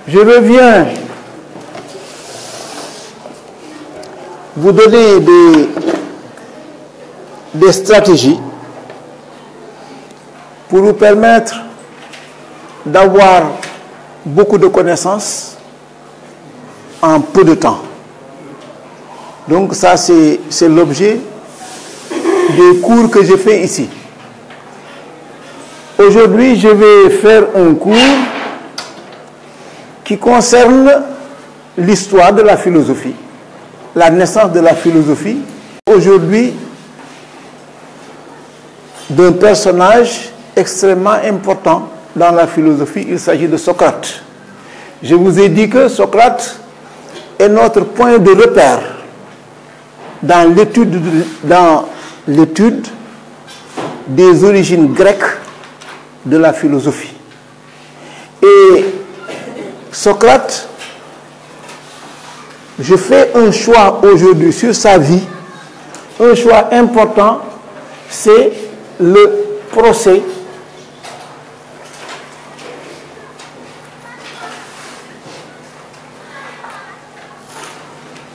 Je reviens vous donner des stratégies pour vous permettre d'avoir beaucoup de connaissances en peu de temps. Donc ça, c'est l'objet des cours que je fais ici. Aujourd'hui, je vais faire un cours qui concerne l'histoire de la philosophie, la naissance de la philosophie. Aujourd'hui, d'un personnage extrêmement important dans la philosophie, il s'agit de Socrate. Je vous ai dit que Socrate est notre point de repère dans l'étude des origines grecques de la philosophie. Et Socrate, je fais un choix aujourd'hui sur sa vie, un choix important, c'est le procès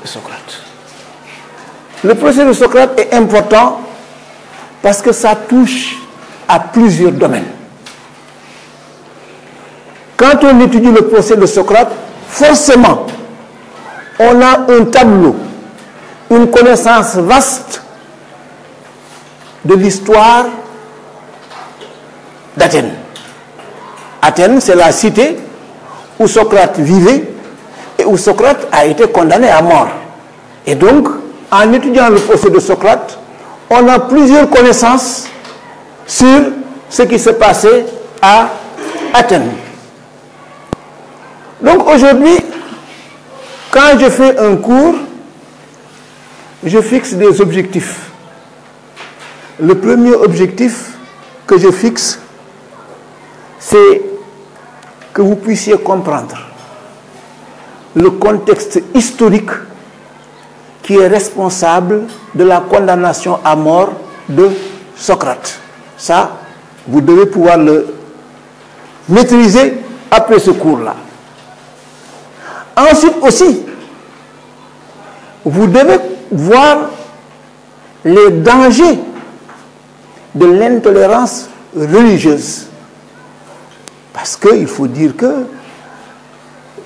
de Socrate. Le procès de Socrate est important parce que ça touche à plusieurs domaines. Quand on étudie le procès de Socrate, forcément, on a un tableau, une connaissance vaste de l'histoire d'Athènes. Athènes, c'est la cité où Socrate vivait et où Socrate a été condamné à mort. Et donc, en étudiant le procès de Socrate, on a plusieurs connaissances sur ce qui s'est passé à Athènes. Donc aujourd'hui, quand je fais un cours, je fixe des objectifs. Le premier objectif que je fixe, c'est que vous puissiez comprendre le contexte historique qui est responsable de la condamnation à mort de Socrate. Ça, vous devez pouvoir le maîtriser après ce cours-là. Ensuite aussi, vous devez voir les dangers de l'intolérance religieuse. Parce qu'il faut dire que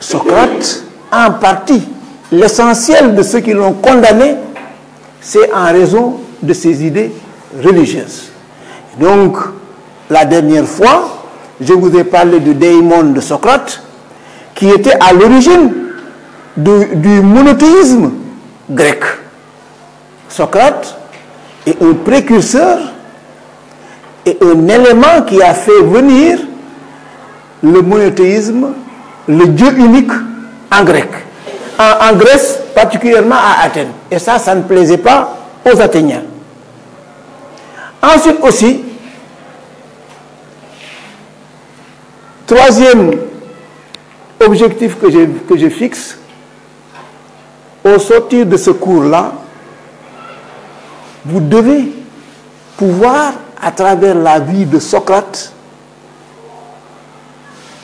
Socrate, en partie, l'essentiel de ceux qui l'ont condamné, c'est en raison de ses idées religieuses. Donc, la dernière fois, je vous ai parlé du démon de Socrate, qui était à l'origine du monothéisme grec. Socrate est un précurseur et un élément qui a fait venir le monothéisme, le Dieu unique en grec. En Grèce, particulièrement à Athènes. Et ça ne plaisait pas aux Athéniens. Ensuite aussi, troisième objectif que je fixe, au sortir de ce cours-là, vous devez pouvoir, à travers la vie de Socrate,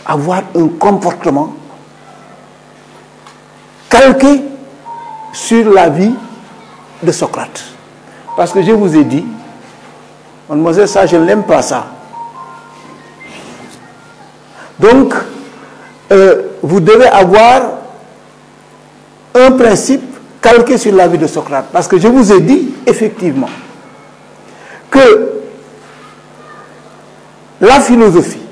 avoir un comportement calqué sur la vie de Socrate. Parce que je vous ai dit, mademoiselle, ça, je n'aime pas ça. Donc, vous devez avoir un principe calqué sur la vie de Socrate. Parce que je vous ai dit, effectivement, que la philosophie,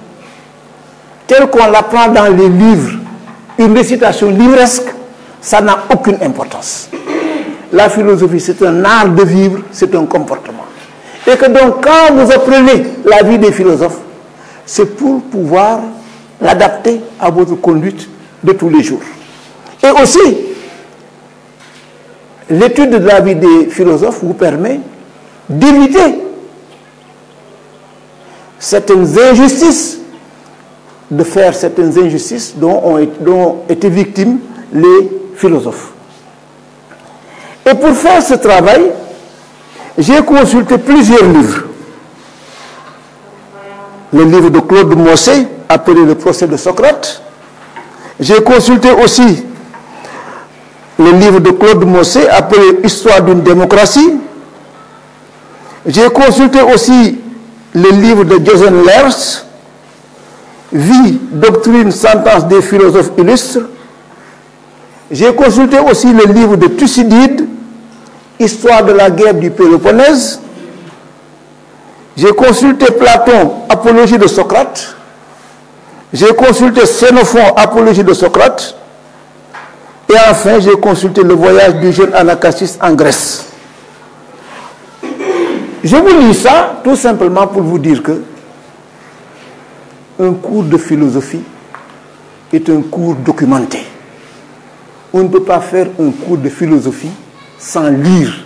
telle qu'on l'apprend dans les livres, une récitation livresque, ça n'a aucune importance. La philosophie, c'est un art de vivre, c'est un comportement. Et que donc, quand vous apprenez la vie des philosophes, c'est pour pouvoir l'adapter à votre conduite de tous les jours. Et aussi, l'étude de la vie des philosophes vous permet d'éviter certaines injustices, de faire certaines injustices dont étaient victimes les philosophes. Et pour faire ce travail, j'ai consulté plusieurs livres. Le livre de Claude Mossé, appelé Le procès de Socrate, J'ai consulté aussi le livre de Claude Mossé appelé Histoire d'une démocratie. J'ai consulté aussi le livre de Joseph Lers, Vie, doctrine, sentence des philosophes illustres. J'ai consulté aussi le livre de Thucydide, Histoire de la guerre du Péloponnèse. J'ai consulté Platon, Apologie de Socrate. J'ai consulté Xénophon, Apologie de Socrate. Et enfin, j'ai consulté le voyage du jeune Anacharsis en Grèce. Je vous lis ça tout simplement pour vous dire que un cours de philosophie est un cours documenté. On ne peut pas faire un cours de philosophie sans lire.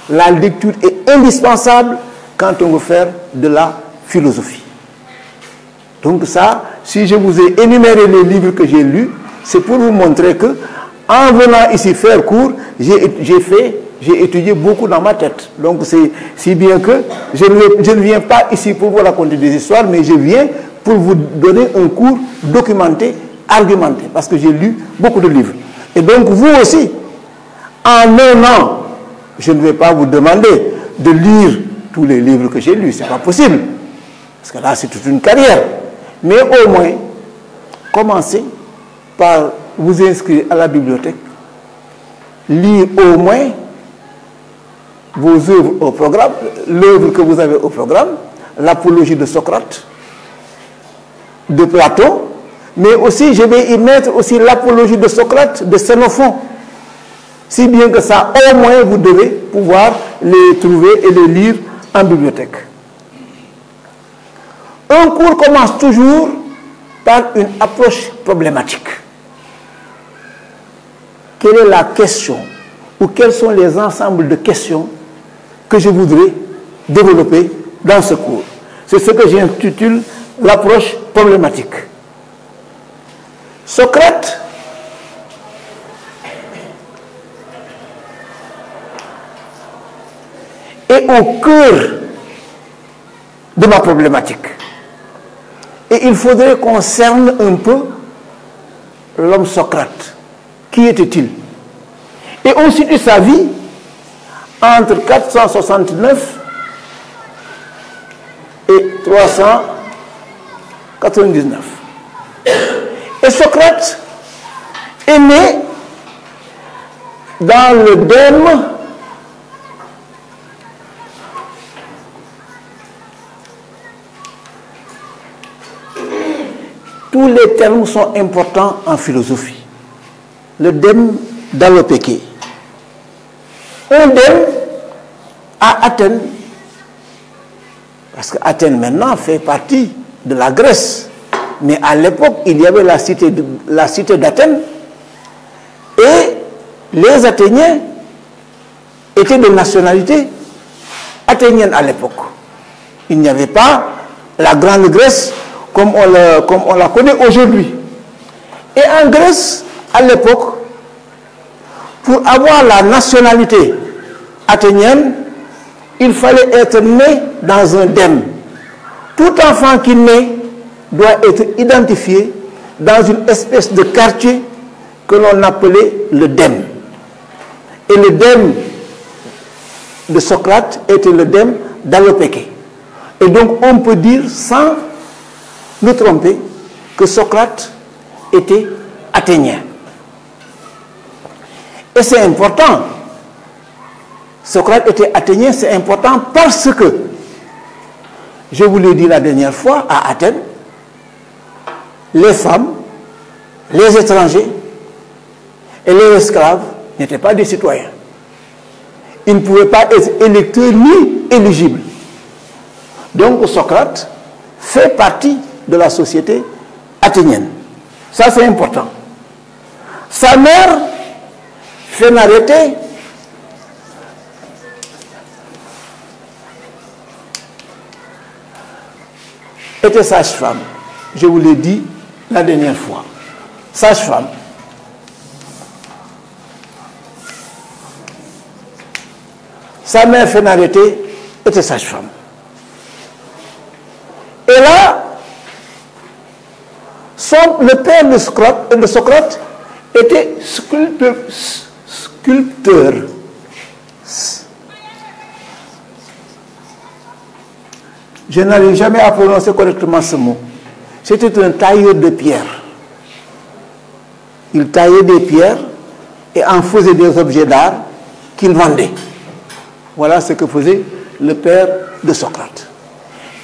La lecture est indispensable quand on veut faire de la philosophie. Donc ça, si je vous ai énuméré les livres que j'ai lus, c'est pour vous montrer que, en venant ici faire cours, j'ai étudié beaucoup dans ma tête. Donc c'est si bien que je ne viens pas ici pour vous raconter des histoires, mais je viens pour vous donner un cours documenté, argumenté, parce que j'ai lu beaucoup de livres. Et donc vous aussi, en un an, je ne vais pas vous demander de lire tous les livres que j'ai lus, ce n'est pas possible. Parce que là, c'est toute une carrière. Mais au moins, commencez par vous inscrire à la bibliothèque, lire au moins vos œuvres au programme, l'œuvre que vous avez au programme, l'apologie de Socrate, de Platon, mais aussi, je vais y mettre aussi l'apologie de Socrate, de Xénophon. Si bien que ça, au moins, vous devez pouvoir les trouver et les lire en bibliothèque. Un cours commence toujours par une approche problématique. Quelle est la question ou quels sont les ensembles de questions que je voudrais développer dans ce cours? C'est ce que j'intitule l'approche problématique. Socrate est au cœur de ma problématique. Et il faudrait qu'on cerne un peu l'homme Socrate. Qui était-il? Et on situe sa vie entre 469 et 399. Et Socrate est né dans le dème tous les termes sont importants en philosophie. Le dème d'Alopéké. Un dème à Athènes, parce que Athènes maintenant fait partie de la Grèce, mais à l'époque il y avait la cité d'Athènes, et les Athéniens étaient de nationalité athénienne à l'époque. Il n'y avait pas la grande Grèce comme on la connaît aujourd'hui. Et en Grèce, à l'époque, pour avoir la nationalité athénienne, il fallait être né dans un dème. Tout enfant qui naît doit être identifié dans une espèce de quartier que l'on appelait le dème. Et le dème de Socrate était le dème d'Alopéké. Et donc on peut dire sans nous tromper que Socrate était athénien. Et c'est important. Socrate était athénien, c'est important parce que, je vous l'ai dit la dernière fois, à Athènes, les femmes, les étrangers et les esclaves n'étaient pas des citoyens. Ils ne pouvaient pas être électeurs ni éligibles. Donc Socrate fait partie de la société athénienne. Ça c'est important. Sa mère, Phénarète, était sage-femme. Je vous l'ai dit la dernière fois. Sage-femme. Sa mère Phénarète était sage-femme. Et là, son donc, le père de Socrate était sculpteur. Je n'arrive jamais à prononcer correctement ce mot. C'était un tailleur de pierre. Il taillait des pierres et en faisait des objets d'art qu'il vendait. Voilà ce que faisait le père de Socrate.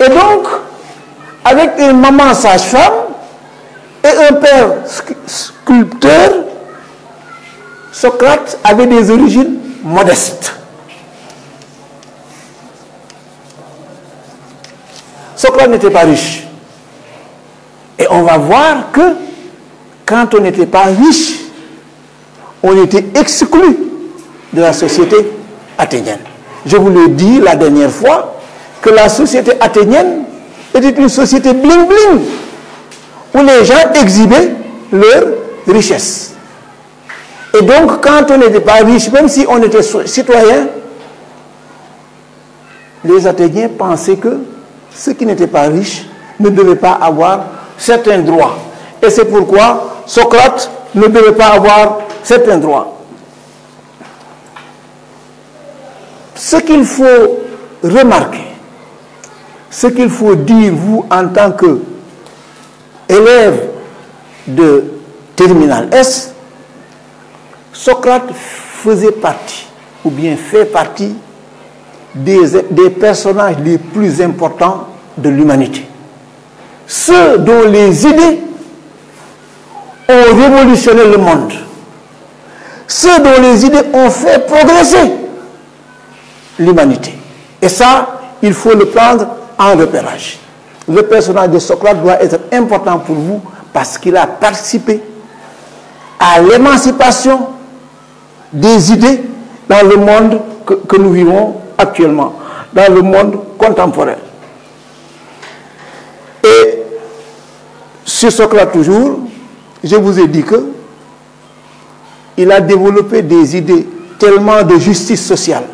Et donc, avec une maman sage-femme et un père sculpteur, Socrate avait des origines modestes. Socrate n'était pas riche. Et on va voir que quand on n'était pas riche, on était exclu de la société athénienne. Je vous l'ai dit la dernière fois que la société athénienne était une société bling-bling où les gens exhibaient leur richesse. Et donc, quand on n'était pas riche, même si on était citoyen, les Athéniens pensaient que ceux qui n'étaient pas riches ne devaient pas avoir certains droits. Et c'est pourquoi Socrate ne devait pas avoir certains droits. Ce qu'il faut remarquer, ce qu'il faut dire, vous, en tant qu'élève de Terminal S, Socrate faisait partie, ou bien fait partie, des personnages les plus importants de l'humanité. Ceux dont les idées ont révolutionné le monde. Ceux dont les idées ont fait progresser l'humanité. Et ça, il faut le prendre en repérage. Le personnage de Socrate doit être important pour vous parce qu'il a participé à l'émancipation des idées dans le monde que nous vivons actuellement, dans le monde contemporain. Et sur Socrate toujours, je vous ai dit que il a développé des idées tellement de justice sociale,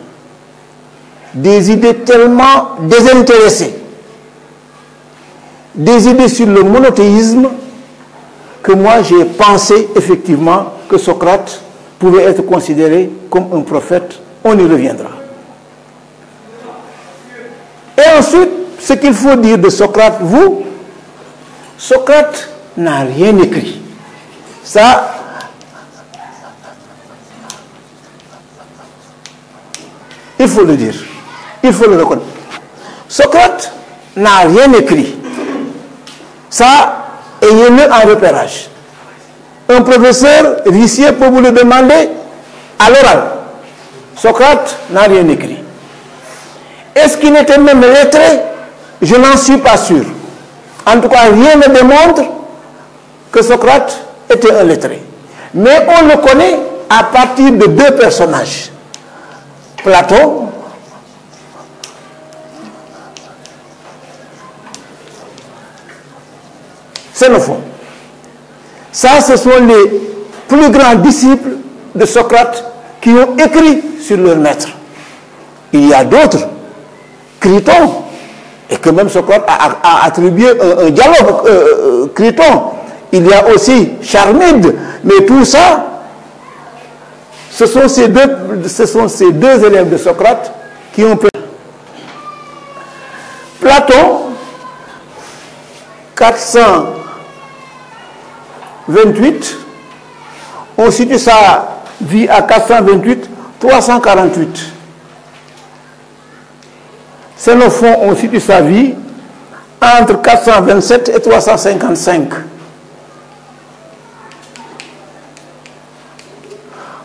des idées tellement désintéressées, des idées sur le monothéisme, que moi j'ai pensé effectivement que Socrate pouvait être considéré comme un prophète. On y reviendra. Et ensuite, ce qu'il faut dire de Socrate, vous, Socrate n'a rien écrit. Ça, il faut le dire. Il faut le reconnaître. Socrate n'a rien écrit. Ça, ayez-le en repérage. Un professeur vicieux peut vous le demander à l'oral. Socrate n'a rien écrit. Est-ce qu'il était même lettré? Je n'en suis pas sûr. En tout cas, rien ne démontre que Socrate était un lettré. Mais on le connaît à partir de deux personnages. Platon, Xénophon. Ça, ce sont les plus grands disciples de Socrate qui ont écrit sur leur maître. Il y a d'autres, Criton, et que même Socrate a attribué un dialogue, Criton. Il y a aussi Charmide, mais tout ça, ce sont ces deux élèves de Socrate qui ont pris. Platon, 428, on situe sa vie à 428, 348. Xénophon, on situe sa vie entre 427 et 355.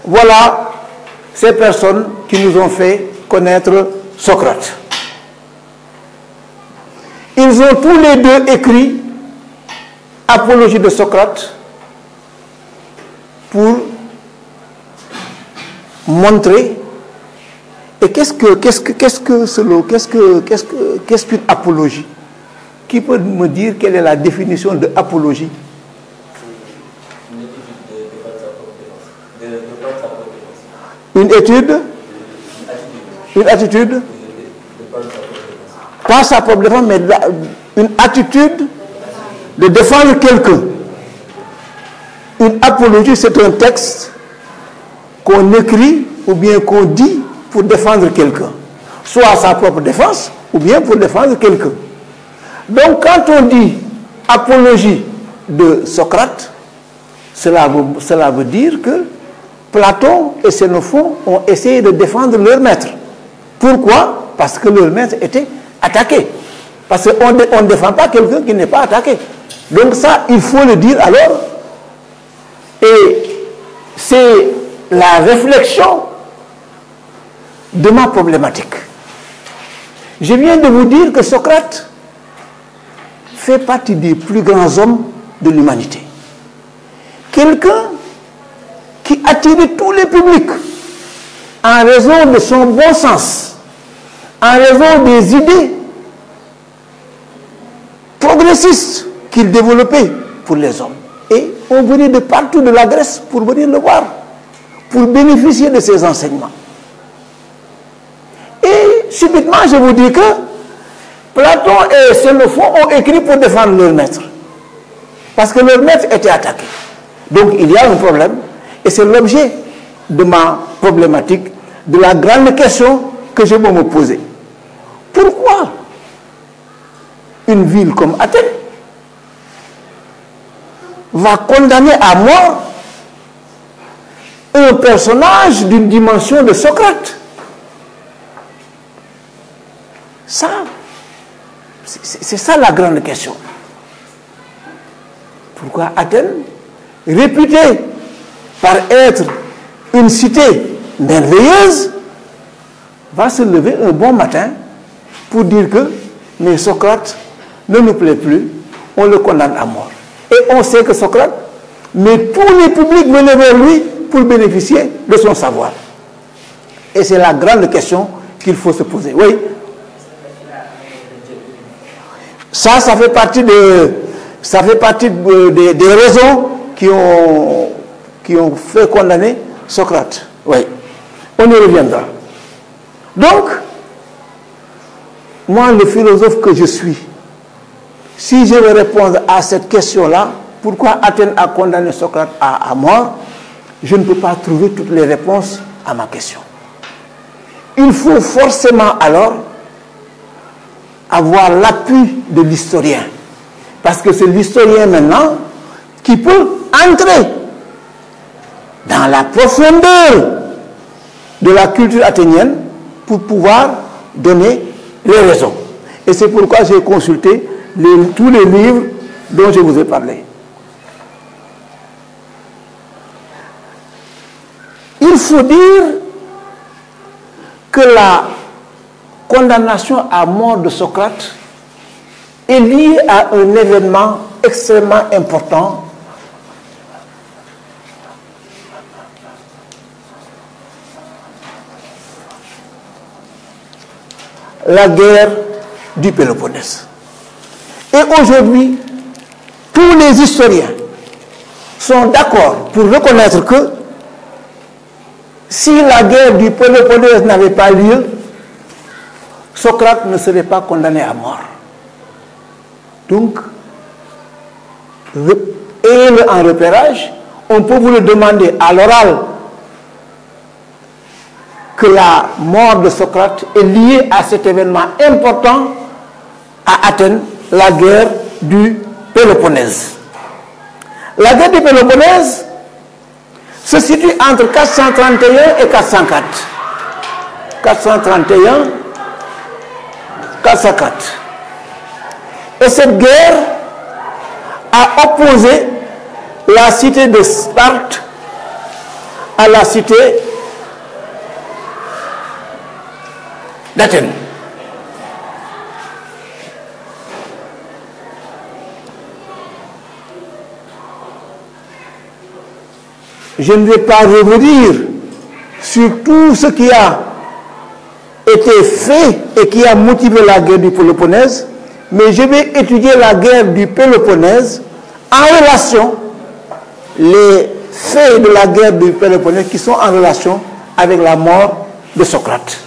Voilà ces personnes qui nous ont fait connaître Socrate. Ils ont tous les deux écrit Apologie de Socrate pour montrer. Et qu'est-ce qu'une apologie? Qui peut me dire quelle est la définition de apologie? Une étude, une attitude, pas sa propre défense, mais une attitude de défendre quelqu'un. l'apologie, c'est un texte qu'on écrit ou bien qu'on dit pour défendre quelqu'un, soit à sa propre défense ou bien pour défendre quelqu'un. Donc quand on dit apologie de Socrate, cela veut dire que Platon et Xénophon ont essayé de défendre leur maître. Pourquoi? Parce que leur maître était attaqué. Parce qu'on ne défend pas quelqu'un qui n'est pas attaqué. Donc ça, il faut le dire alors. Et c'est la réflexion de ma problématique. Je viens de vous dire que Socrate fait partie des plus grands hommes de l'humanité. Quelqu'un qui attirait tous les publics en raison de son bon sens, en raison des idées progressistes qu'il développait pour les hommes. Et on venait de partout de la Grèce pour venir le voir, pour bénéficier de ses enseignements. Et subitement, je vous dis que Platon et Xénophon ont écrit pour défendre leur maître. Parce que leur maître était attaqué. Donc il y a un problème. Et c'est l'objet de ma problématique, de la grande question que je vais me poser. Pourquoi une ville comme Athènes va condamner à mort un personnage d'une dimension de Socrate? Ça, c'est ça la grande question. Pourquoi Athènes, réputée par être une cité merveilleuse, va se lever un bon matin pour dire que mais Socrate ne nous plaît plus, on le condamne à mort. Et on sait que Socrate, mais tous les publics venaient vers lui pour bénéficier de son savoir. Et c'est la grande question qu'il faut se poser. Oui. Ça fait partie des raisons qui ont fait condamner Socrate. Oui. On y reviendra. Donc, moi, le philosophe que je suis, si je veux répondre à cette question-là, pourquoi Athènes a condamné Socrate à mort, je ne peux pas trouver toutes les réponses à ma question. Il faut forcément alors avoir l'appui de l'historien. Parce que c'est l'historien maintenant qui peut entrer dans la profondeur de la culture athénienne pour pouvoir donner les raisons. Et c'est pourquoi j'ai consulté tous les livres dont je vous ai parlé. Il faut dire que la condamnation à mort de Socrate est liée à un événement extrêmement important la guerre du Péloponnèse. Et aujourd'hui, tous les historiens sont d'accord pour reconnaître que si la guerre du Péloponnèse n'avait pas lieu, Socrate ne serait pas condamné à mort. Donc, ayez-le en repérage, on peut vous le demander à l'oral que la mort de Socrate est liée à cet événement important à Athènes, la guerre du Péloponnèse. La guerre du Péloponnèse se situe entre 431 et 404. 431, 404. Et cette guerre a opposé la cité de Sparte à la cité d'Athènes. Je ne vais pas revenir sur tout ce qui a été fait et qui a motivé la guerre du Péloponnèse, mais je vais étudier la guerre du Péloponnèse en relation, les faits de la guerre du Péloponnèse qui sont en relation avec la mort de Socrate.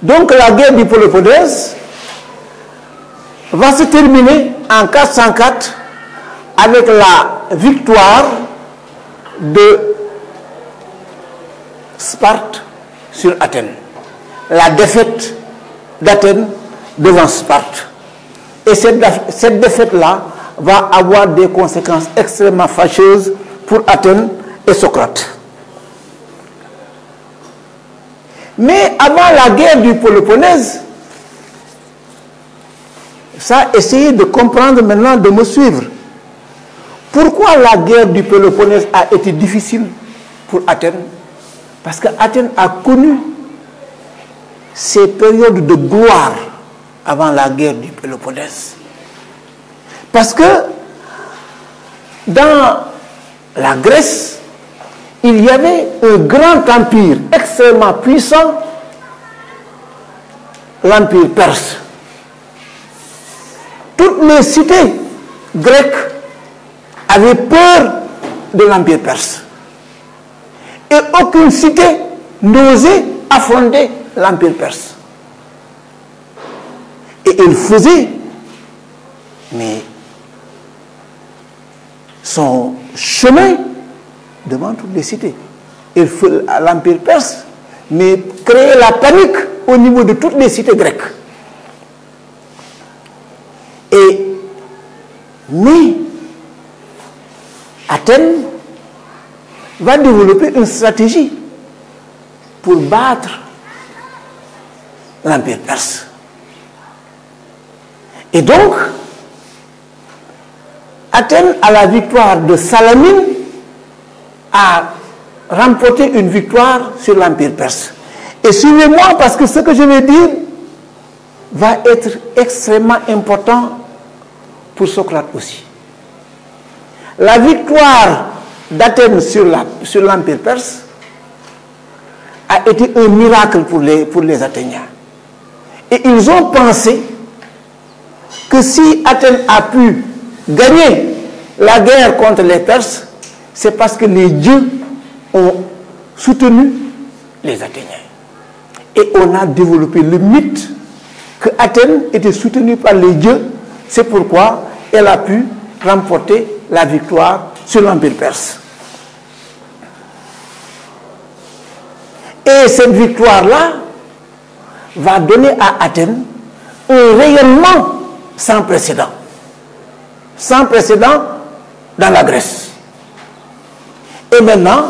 Donc la guerre du Péloponnèse va se terminer en 404 avec la victoire de Sparte sur Athènes. La défaite d'Athènes devant Sparte. Et cette défaite-là va avoir des conséquences extrêmement fâcheuses pour Athènes et Socrate. Mais avant la guerre du Péloponnèse, ça, essayez de comprendre maintenant, de me suivre. Pourquoi la guerre du Péloponnèse a été difficile pour Athènes? Parce qu'Athènes a connu ces périodes de gloire avant la guerre du Péloponnèse. Parce que dans la Grèce, il y avait un grand empire extrêmement puissant, l'empire perse. Toutes les cités grecques avaient peur de l'empire perse. Et aucune cité n'osait affronter l'empire perse. Et il faisait, mais son chemin devant toutes les cités. Il faisait l'empire perse, mais créer la panique au niveau de toutes les cités grecques. Mais Athènes va développer une stratégie pour battre l'empire perse. Et donc, Athènes, à la victoire de Salamine, a remporté une victoire sur l'empire perse. Et suivez-moi, parce que ce que je vais dire va être extrêmement important pour Socrate aussi. La victoire d'Athènes sur l'empire perse a été un miracle pour les Athéniens. Et ils ont pensé que si Athènes a pu gagner la guerre contre les Perses, c'est parce que les dieux ont soutenu les Athéniens. Et on a développé le mythe que Athènes était soutenue par les dieux. C'est pourquoi elle a pu remporter la victoire sur l'empire perse. Et cette victoire-là va donner à Athènes un rayonnement sans précédent. Sans précédent dans la Grèce. Et maintenant,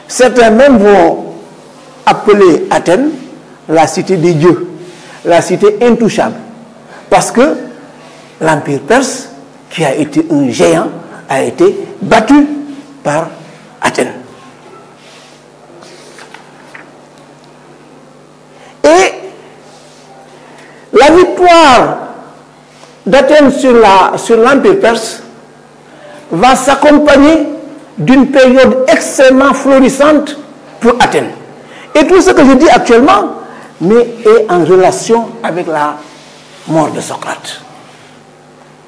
certains même vont appeler Athènes la cité des dieux, la cité intouchable. Parce que l'empire perse, qui a été un géant, a été battu par Athènes. Et la victoire d'Athènes sur l'empire perse va s'accompagner d'une période extrêmement florissante pour Athènes. Et tout ce que je dis actuellement, mais est en relation avec la mort de Socrate.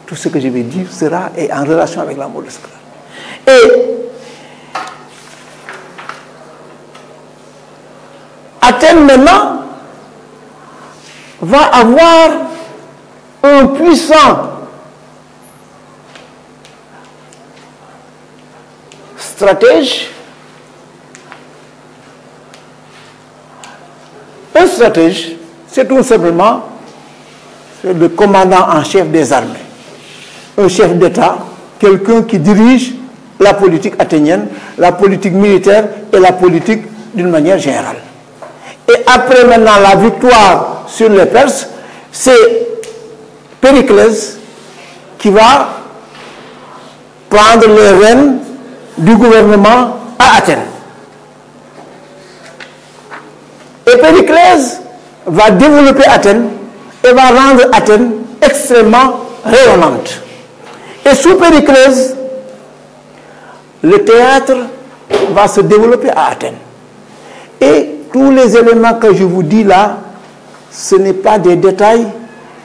Tout ce que je vais dire sera en relation avec la mort de Socrate. Et Athènes maintenant va avoir un puissant stratège. Un stratège, c'est tout simplement le commandant en chef des armées. Un chef d'État, quelqu'un qui dirige la politique athénienne, la politique militaire et la politique d'une manière générale. Et après maintenant la victoire sur les Perses, c'est Périclès qui va prendre les rênes du gouvernement à Athènes. Et Périclès va développer Athènes et va rendre Athènes extrêmement rayonnante. Et sous Périclès, le théâtre va se développer à Athènes. Et tous les éléments que je vous dis là, ce n'est pas des détails,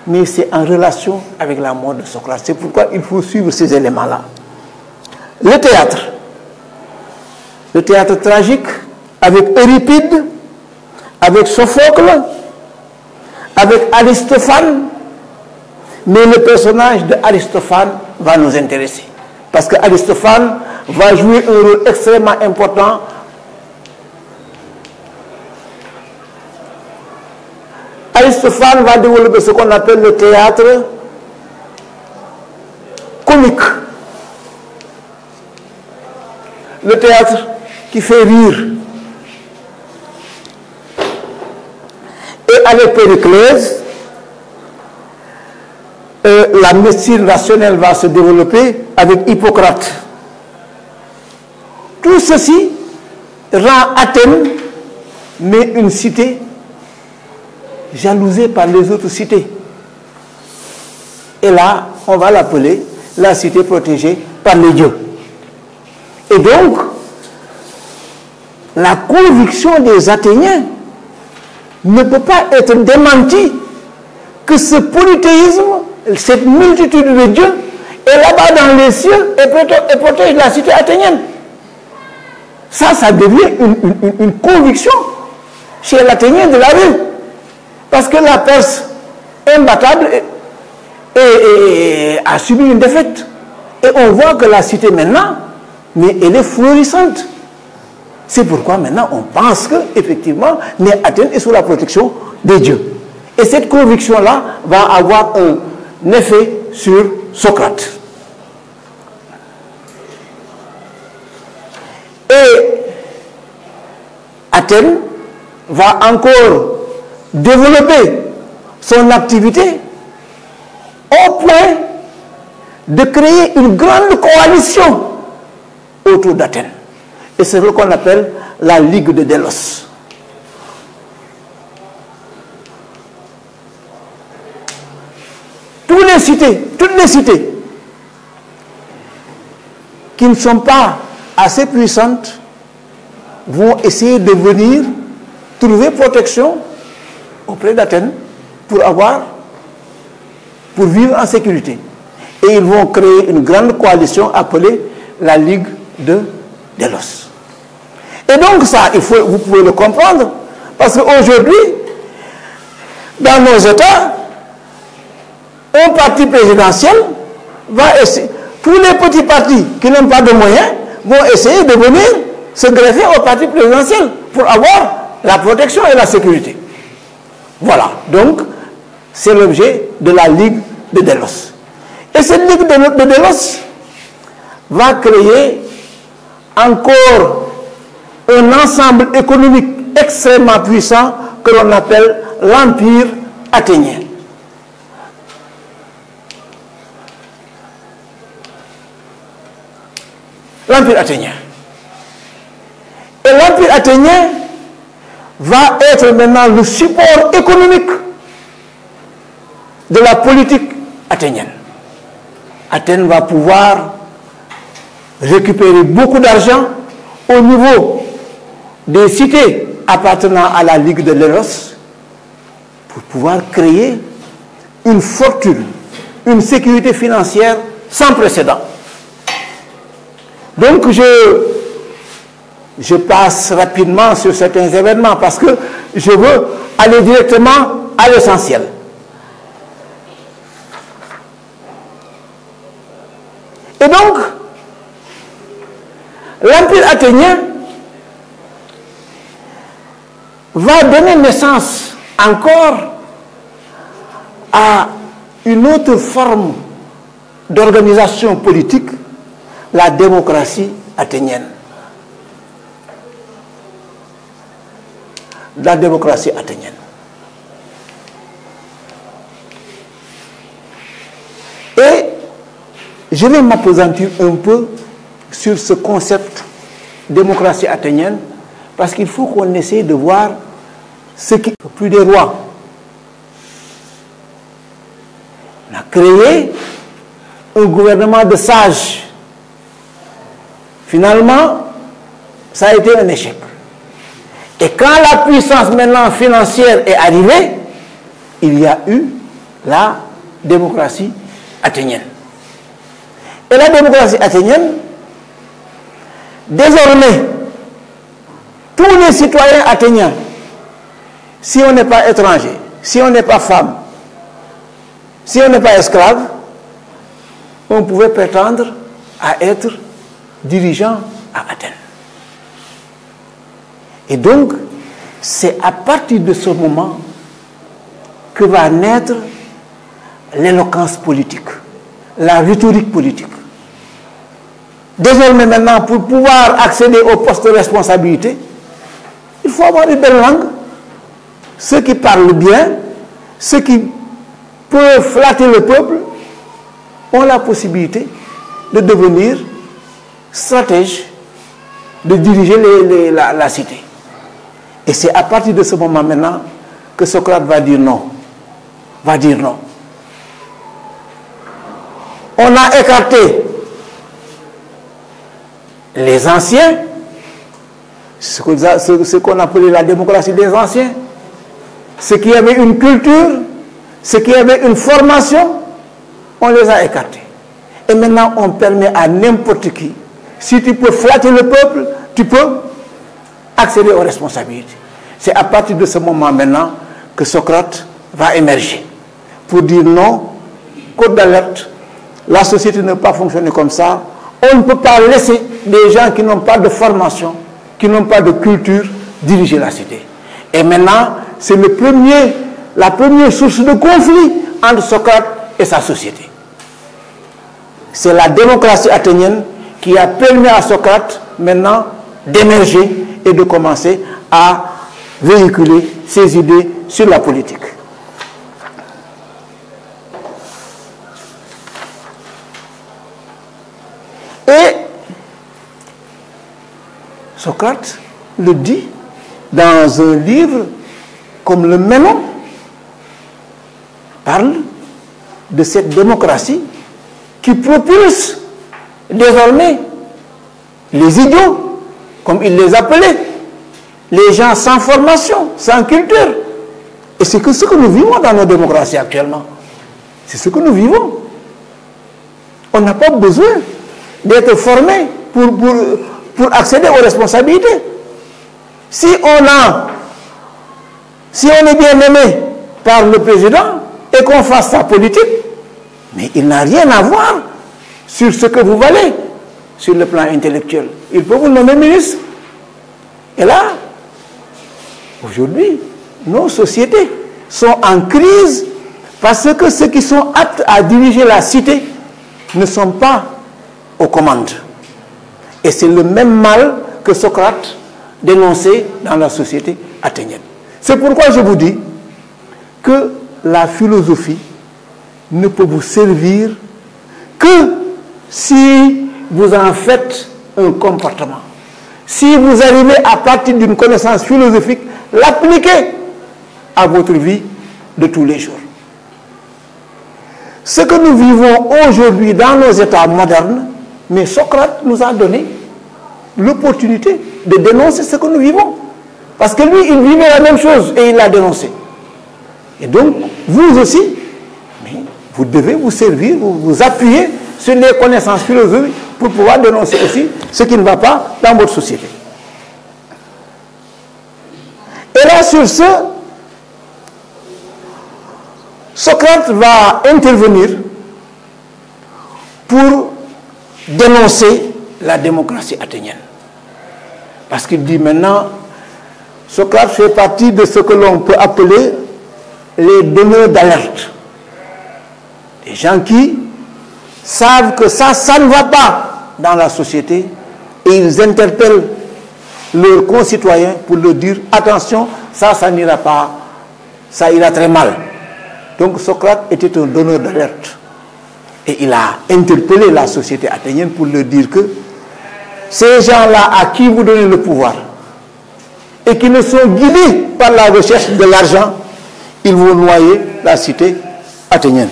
mais c'est en relation avec la mort de Socrate. C'est pourquoi il faut suivre ces éléments-là. Le théâtre tragique, avec Euripide, avec Sophocle, avec Aristophane, Mais le personnage d'Aristophane va nous intéresser. Parce qu'Aristophane va jouer un rôle extrêmement important Aristophane va développer ce qu'on appelle le théâtre comique. Le théâtre qui fait rire. Et avec Périclès, la médecine rationnelle va se développer avec Hippocrate. Tout ceci rend Athènes, mais une cité jalousée par les autres cités. Et là, on va l'appeler la cité protégée par les dieux. Et donc, la conviction des Athéniens ne peut pas être démentie que ce polythéisme, cette multitude de dieux, est là-bas dans les cieux et protège la cité athénienne. Ça devient une conviction chez l'Athénien de la rue. Parce que la Perse, imbattable, a subi une défaite. Et on voit que la cité maintenant, mais elle est florissante. C'est pourquoi maintenant on pense que effectivement, Athènes est sous la protection des dieux. Et cette conviction-là va avoir un effet sur Socrate. Et Athènes va encore développer son activité au point de créer une grande coalition autour d'Athènes. Et c'est ce qu'on appelle la Ligue de Délos. Toutes les cités qui ne sont pas assez puissantes vont essayer de venir trouver protection auprès d'Athènes pour vivre en sécurité. Et ils vont créer une grande coalition appelée la Ligue de Délos. Et donc ça, vous pouvez le comprendre, parce qu'aujourd'hui, dans nos États, un parti présidentiel va essayer, tous les petits partis qui n'ont pas de moyens vont essayer de venir se greffer au parti présidentiel pour avoir la protection et la sécurité. Voilà, donc c'est l'objet de la Ligue de Délos. Et cette Ligue de Délos va créer encore un ensemble économique extrêmement puissant que l'on appelle l'Empire athénien. L'Empire athénien. Et l'Empire athénien va être maintenant le support économique de la politique athénienne. Athènes va pouvoir récupérer beaucoup d'argent au niveau des cités appartenant à la Ligue de Délos pour pouvoir créer une fortune, une sécurité financière sans précédent. Donc je passe rapidement sur certains événements parce que je veux aller directement à l'essentiel. Et donc, l'Empire athénien va donner naissance encore à une autre forme d'organisation politique, la démocratie athénienne. La démocratie athénienne. Et je vais m'appesantir un peu sur ce concept démocratie athénienne parce qu'il faut qu'on essaie de voir ce qui est plus des rois. On a créé un gouvernement de sages. Finalement, ça a été un échec. Et quand la puissance maintenant financière est arrivée, il y a eu la démocratie athénienne. Et la démocratie athénienne, désormais, tous les citoyens athéniens, si on n'est pas étranger, si on n'est pas femme, Si on n'est pas esclave, on pouvait prétendre à être dirigeant à Athènes. Et donc, c'est à partir de ce moment que va naître l'éloquence politique, la rhétorique politique. Désormais maintenant, pour pouvoir accéder au poste de responsabilité, il faut avoir une belle langue. Ceux qui parlent bien, ceux qui peuvent flatter le peuple, ont la possibilité de devenir stratèges, de diriger la cité. Et c'est à partir de ce moment maintenant que Socrate va dire non. Va dire non. On a écarté les anciens, ce qu'on appelait la démocratie des anciens, ceux qui avaient une culture, ceux qui avaient une formation, on les a écartés. Et maintenant, on permet à n'importe qui, si tu peux flatter le peuple, tu peux accéder aux responsabilités. C'est à partir de ce moment maintenant que Socrate va émerger pour dire non, code d'alerte, la société ne peut pas fonctionner comme ça. On ne peut pas laisser des gens qui n'ont pas de formation, qui n'ont pas de culture, diriger la cité. Et maintenant, c'est la première source de conflit entre Socrate et sa société. C'est la démocratie athénienne qui a permis à Socrate maintenant d'émerger et de commencer à véhiculer ses idées sur la politique. Et Socrate le dit dans un livre comme le Ménon, parle de cette démocratie qui propulse désormais les idiots, comme il les appelait, les gens sans formation, sans culture. Et c'est ce que nous vivons dans nos démocraties actuellement. C'est ce que nous vivons. On n'a pas besoin d'être formé pour accéder aux responsabilités. Si on est bien aimé par le président et qu'on fasse sa politique, mais il n'a rien à voir sur ce que vous valez sur le plan intellectuel. Il peut vous nommer ministre. Et là, aujourd'hui, nos sociétés sont en crise parce que ceux qui sont aptes à diriger la cité ne sont pas aux commandes. Et c'est le même mal que Socrate dénonçait dans la société athénienne. C'est pourquoi je vous dis que la philosophie ne peut vous servir que si vous en faites un comportement. Si vous arrivez à partir d'une connaissance philosophique, l'appliquer à votre vie de tous les jours. Ce que nous vivons aujourd'hui dans nos États modernes, mais Socrate nous a donné l'opportunité de dénoncer ce que nous vivons. Parce que lui, il vivait la même chose et il l'a dénoncé. Et donc, vous aussi, vous devez vous servir, vous appuyer sur les connaissances philosophiques pour pouvoir dénoncer aussi ce qui ne va pas dans votre société. Et là, sur ce, Socrate va intervenir pour dénoncer la démocratie athénienne. Parce qu'il dit maintenant, Socrate fait partie de ce que l'on peut appeler les donneurs d'alerte. Des gens qui savent que ça ne va pas dans la société et ils interpellent leurs concitoyens pour leur dire attention, ça n'ira pas, ça ira très mal. Donc Socrate était un donneur d'alerte. Et il a interpellé la société athénienne pour leur dire que ces gens-là à qui vous donnez le pouvoir et qui ne sont guidés par la recherche de l'argent, ils vont noyer la cité athénienne.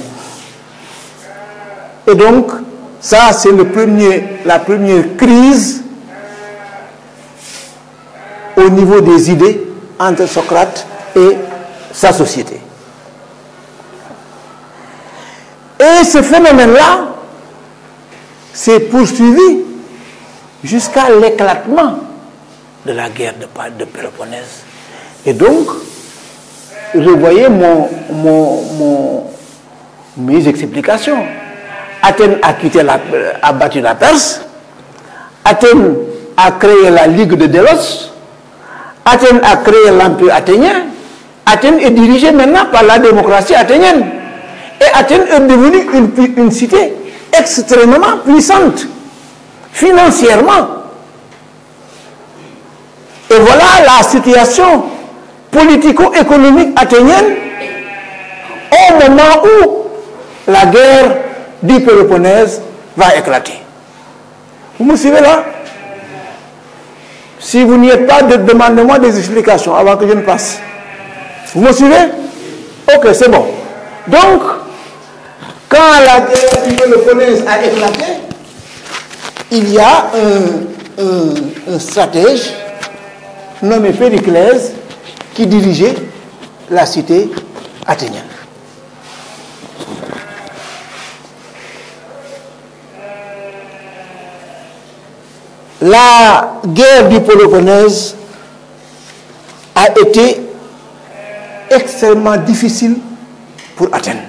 Et donc, ça c'est la première crise au niveau des idées entre Socrate et sa société. Et ce phénomène-là s'est poursuivi jusqu'à l'éclatement de la guerre de Péloponnèse. Et donc, revoyez mes explications. Athènes a battu la Perse. Athènes a créé la Ligue de Délos. Athènes a créé l'Empire athénien. Athènes est dirigée maintenant par la démocratie athénienne. Et Athènes est devenue une cité extrêmement puissante, financièrement. Et voilà la situation politico-économique athénienne au moment où la guerre du Péloponnèse va éclater. Vous me suivez là? Si vous n'y êtes pas, demandez-moi des explications avant que je ne passe. Vous me suivez? Ok, c'est bon. Donc, quand la guerre du Péloponnèse a éclaté, il y a un stratège nommé Périclès qui dirigeait la cité athénienne. La guerre du Péloponnèse a été extrêmement difficile pour Athènes.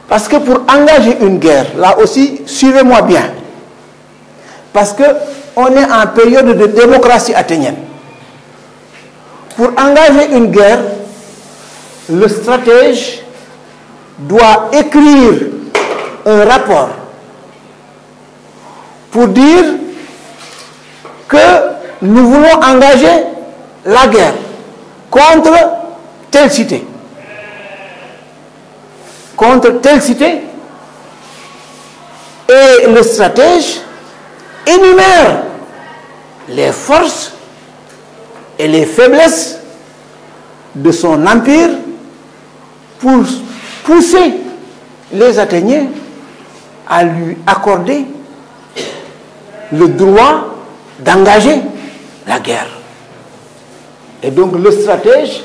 Parce que pour engager une guerre, là aussi, suivez-moi bien, parce qu'on est en période de démocratie athénienne. Pour engager une guerre, le stratège doit écrire un rapport pour dire que nous voulons engager la guerre contre telle cité. Contre telle cité. Et le stratège énumère les forces et les faiblesses de son empire pour pousser les Athéniens à lui accorder le droit d'engager la guerre. Et donc le stratège,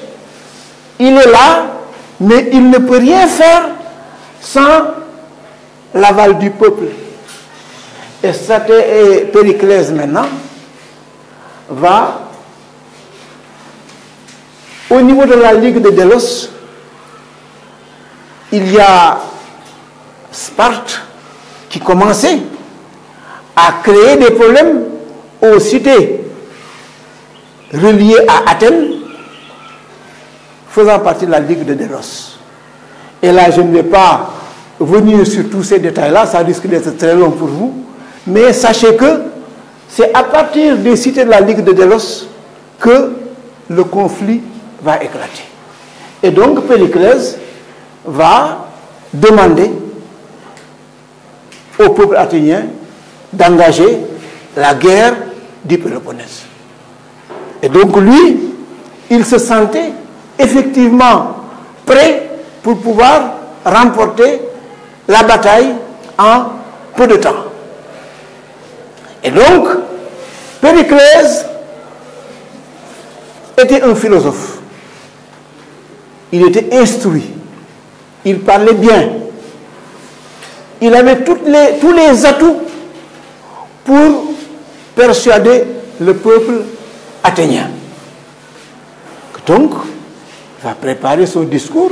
il est là, mais il ne peut rien faire sans l'aval du peuple. Et Périclès maintenant va au niveau de la Ligue de Délos. Il y a Sparte qui commençait à créer des problèmes aux cités reliées à Athènes, faisant partie de la Ligue de Délos. Et là, je ne vais pas venir sur tous ces détails-là, ça risque d'être très long pour vous, mais sachez que c'est à partir des cités de la Ligue de Délos que le conflit va éclater. Et donc, Périclès va demander au peuple athénien d'engager la guerre du Péloponnèse. Et donc lui, il se sentait effectivement prêt pour pouvoir remporter la bataille en peu de temps. Et donc, Périclès était un philosophe. Il était instruit. Il parlait bien. Il avait tous les atouts pour persuader le peuple athénien. Donc, il va préparer son discours.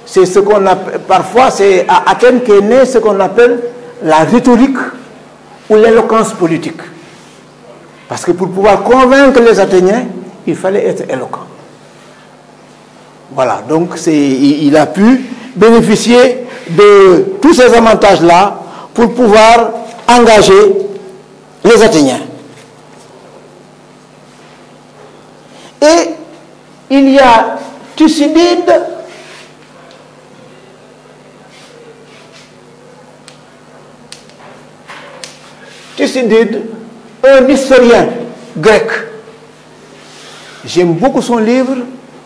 C'est ce qu'on appelle, parfois, c'est à Athènes qu'est né ce qu'on appelle la rhétorique ou l'éloquence politique. Parce que pour pouvoir convaincre les Athéniens, il fallait être éloquent. Voilà, donc il a pu bénéficier de tous ces avantages-là pour pouvoir engager les Athéniens. Et il y a Thucydide, un historien grec. J'aime beaucoup son livre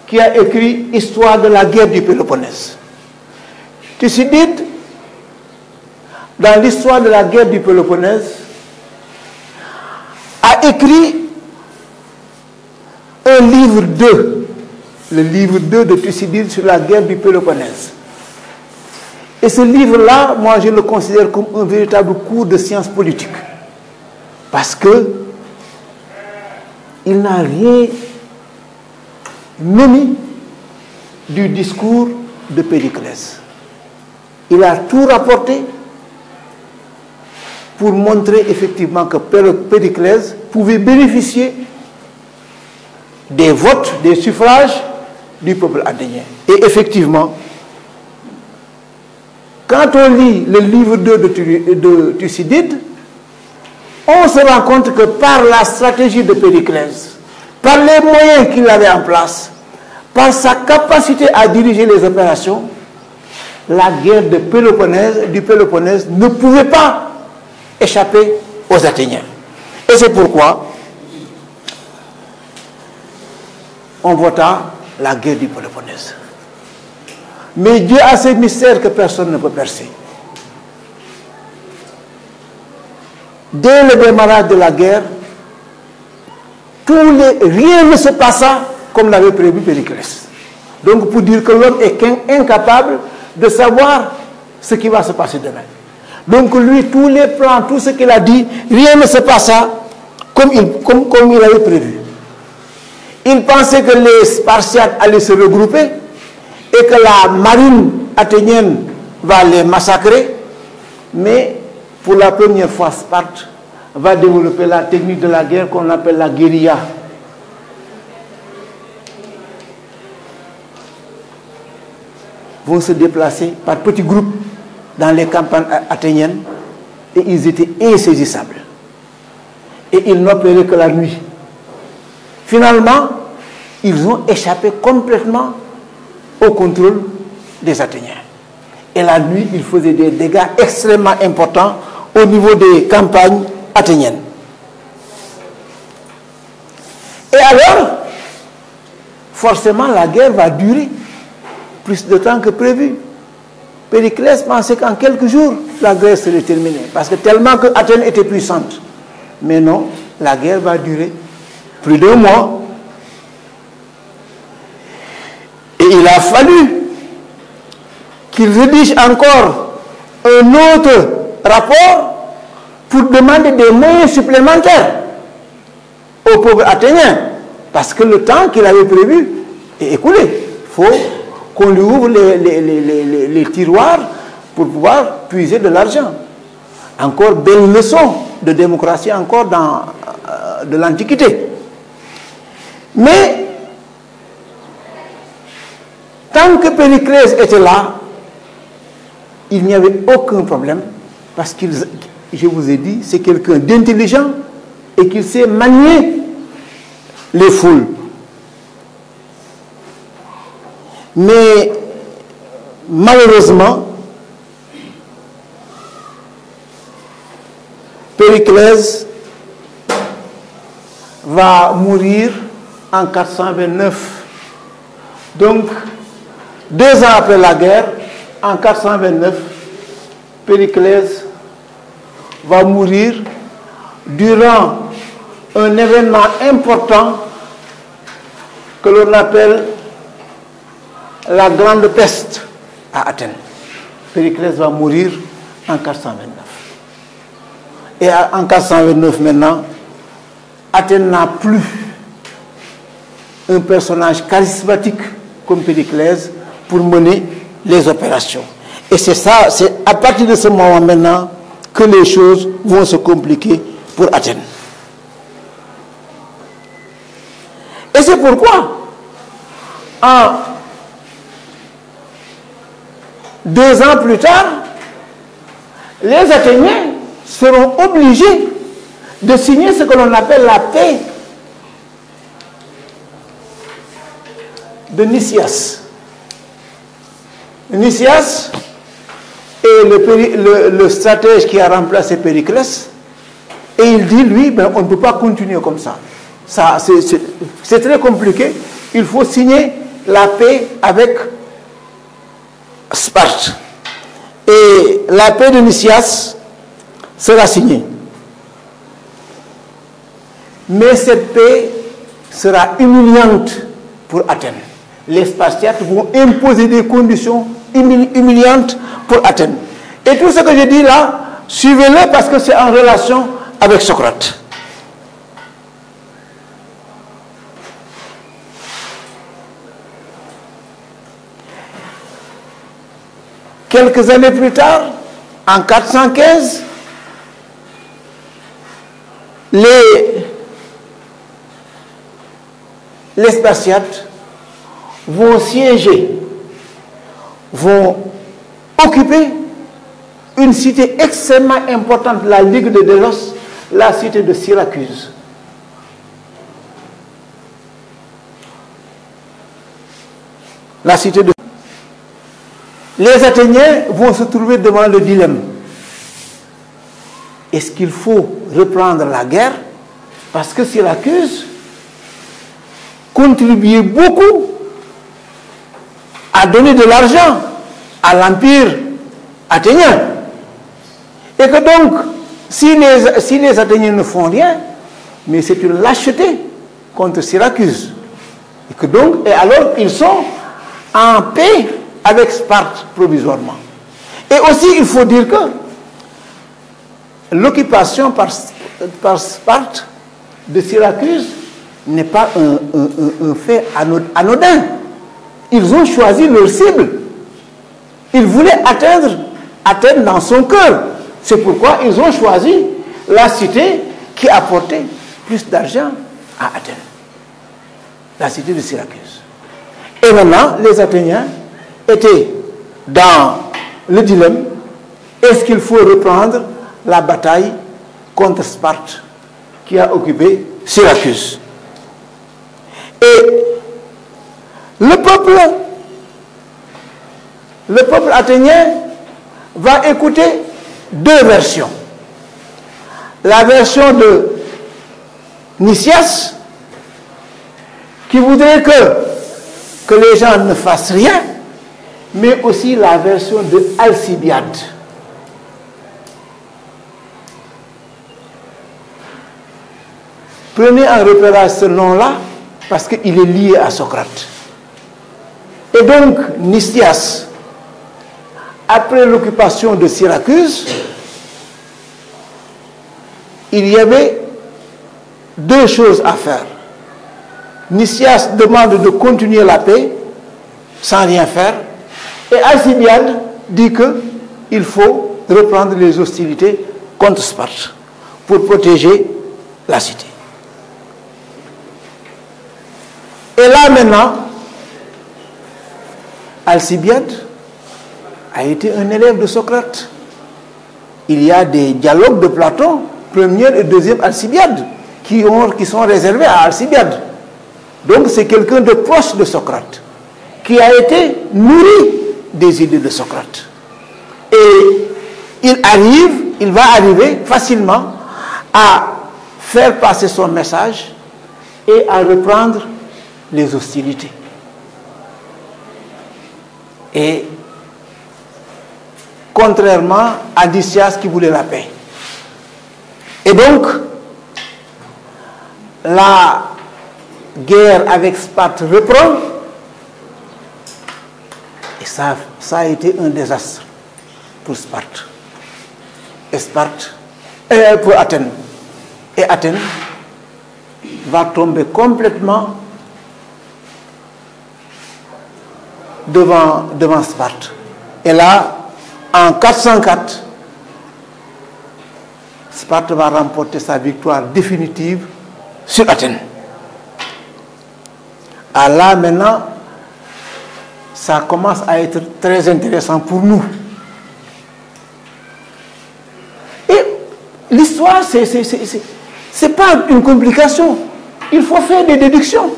qui a écrit Histoire de la guerre du Péloponnèse. Thucydide, dans l'histoire de la guerre du Péloponnèse, a écrit un livre 2, le livre 2 de Thucydide sur la guerre du Péloponnèse. Et ce livre-là, moi je le considère comme un véritable cours de science politique. Parce que il n'a rien nommé du discours de Périclès. Il a tout rapporté pour montrer effectivement que Périclès pouvait bénéficier des votes, des suffrages du peuple athénien. Et effectivement, quand on lit le livre 2 de Thucydide, on se rend compte que par la stratégie de Périclès, par les moyens qu'il avait en place, par sa capacité à diriger les opérations, la guerre du Péloponnèse ne pouvait pas échapper aux Athéniens. Et c'est pourquoi on vota la guerre du Péloponnèse. Mais Dieu a ces mystères que personne ne peut percer. Dès le démarrage de la guerre, rien ne se passa comme l'avait prévu Périclès. Donc pour dire que l'homme est incapable de savoir ce qui va se passer demain. Donc lui, tous les plans, tout ce qu'il a dit, rien ne se passa comme il avait prévu. Il pensait que les Spartiates allaient se regrouper et que la marine athénienne va les massacrer, mais pour la première fois, Sparte va développer la technique de la guerre qu'on appelle la guérilla. Vont se déplacer par petits groupes dans les campagnes athéniennes et ils étaient insaisissables. Et ils n'opéraient que la nuit. Finalement, ils ont échappé complètement au contrôle des Athéniens. Et la nuit, ils faisaient des dégâts extrêmement importants au niveau des campagnes athéniennes. Et alors, forcément, la guerre va durer plus de temps que prévu. Périclès pensait qu'en quelques jours, la guerre serait terminée. Parce que tellement que Athènes était puissante. Mais non, la guerre va durer plus d'1 mois. Et il a fallu qu'il rédige encore un autre rapport pour demander des moyens supplémentaires au peuple athénien. Parce que le temps qu'il avait prévu est écoulé. Il faut qu'on lui ouvre les tiroirs pour pouvoir puiser de l'argent. Encore belle leçon de démocratie encore de l'Antiquité. Mais tant que Périclès était là, il n'y avait aucun problème parce qu'il, je vous ai dit, c'est quelqu'un d'intelligent et qu'il sait manier les foules. Mais malheureusement, Périclès va mourir en 429. Donc, 2 ans après la guerre, en 429, Périclès va mourir durant un événement important que l'on appelle la Grande Peste à Athènes. Périclès va mourir en 429. Et en 429 maintenant, Athènes n'a plus un personnage charismatique comme Périclès pour mener les opérations. Et c'est ça, c'est à partir de ce moment maintenant que les choses vont se compliquer pour Athènes. Et c'est pourquoi, en 2 ans plus tard, les Athéniens seront obligés de signer ce que l'on appelle la paix de Nicias. Nicias est le stratège qui a remplacé Périclès, et il dit, lui, ben, on ne peut pas continuer comme ça. C'est très compliqué. Il faut signer la paix avec Sparte. Et la paix de Nicias sera signée. Mais cette paix sera humiliante pour Athènes. Les Spartiates vont imposer des conditions humiliantes pour Athènes. Et tout ce que je dis là, suivez-le parce que c'est en relation avec Socrate. quelques années plus tard, en 415, les Spartiates vont siéger, vont occuper une cité extrêmement importante de la Ligue de Délos, la cité de Syracuse. La cité de... Les Athéniens vont se trouver devant le dilemme. Est-ce qu'il faut reprendre la guerre? Parce que Syracuse contribuait beaucoup à donner de l'argent à l'empire athénien. Et que donc, si les Athéniens ne font rien, mais c'est une lâcheté contre Syracuse. Et alors, ils sont en paix avec Sparte provisoirement. Et aussi, il faut dire que l'occupation par Sparte de Syracuse n'est pas un fait anodin. Ils ont choisi leur cible. Ils voulaient atteindre Athènes dans son cœur. C'est pourquoi ils ont choisi la cité qui apportait plus d'argent à Athènes. La cité de Syracuse. Et maintenant, les Athéniens étaient dans le dilemme. Est-ce qu'il faut reprendre la bataille contre Sparte qui a occupé Syracuse? Et le peuple athénien va écouter deux versions. La version de Nicias, qui voudrait que les gens ne fassent rien, mais aussi la version de Alcibiade. Prenez en repérage ce nom-là, parce qu'il est lié à Socrate. Et donc, Nicias, après l'occupation de Syracuse, il y avait deux choses à faire. Nicias demande de continuer la paix sans rien faire, et Alcibiade dit qu'il faut reprendre les hostilités contre Sparte pour protéger la cité. Et là maintenant, Alcibiade a été un élève de Socrate. Il y a des dialogues de Platon, première et deuxième Alcibiade, qui sont réservés à Alcibiade. Donc c'est quelqu'un de proche de Socrate, qui a été nourri des idées de Socrate. Et il va arriver facilement à faire passer son message et à reprendre les hostilités. Et contrairement à Nicias qui voulait la paix. Et donc, la guerre avec Sparte reprend, et ça a été un désastre pour Sparte. Pour Athènes. Et Athènes va tomber complètement devant Sparte. Et là, en 404, Sparte va remporter sa victoire définitive sur Athènes. Alors là, maintenant, ça commence à être très intéressant pour nous. Et l'histoire, c'est pas une complication. Il faut faire des déductions.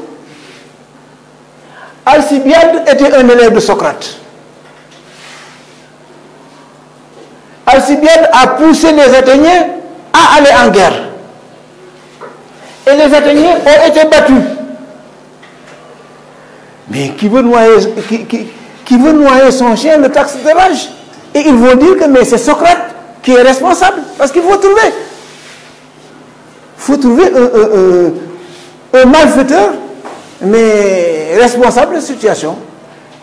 Alcibiade était un élève de Socrate. Alcibiade a poussé les Athéniens à aller en guerre. Et les Athéniens ont été battus. Mais qui veut noyer son chien le taxe de rage? Et ils vont dire que mais c'est Socrate qui est responsable. Parce qu'il faut trouver un malfaiteur, mais responsable de la situation.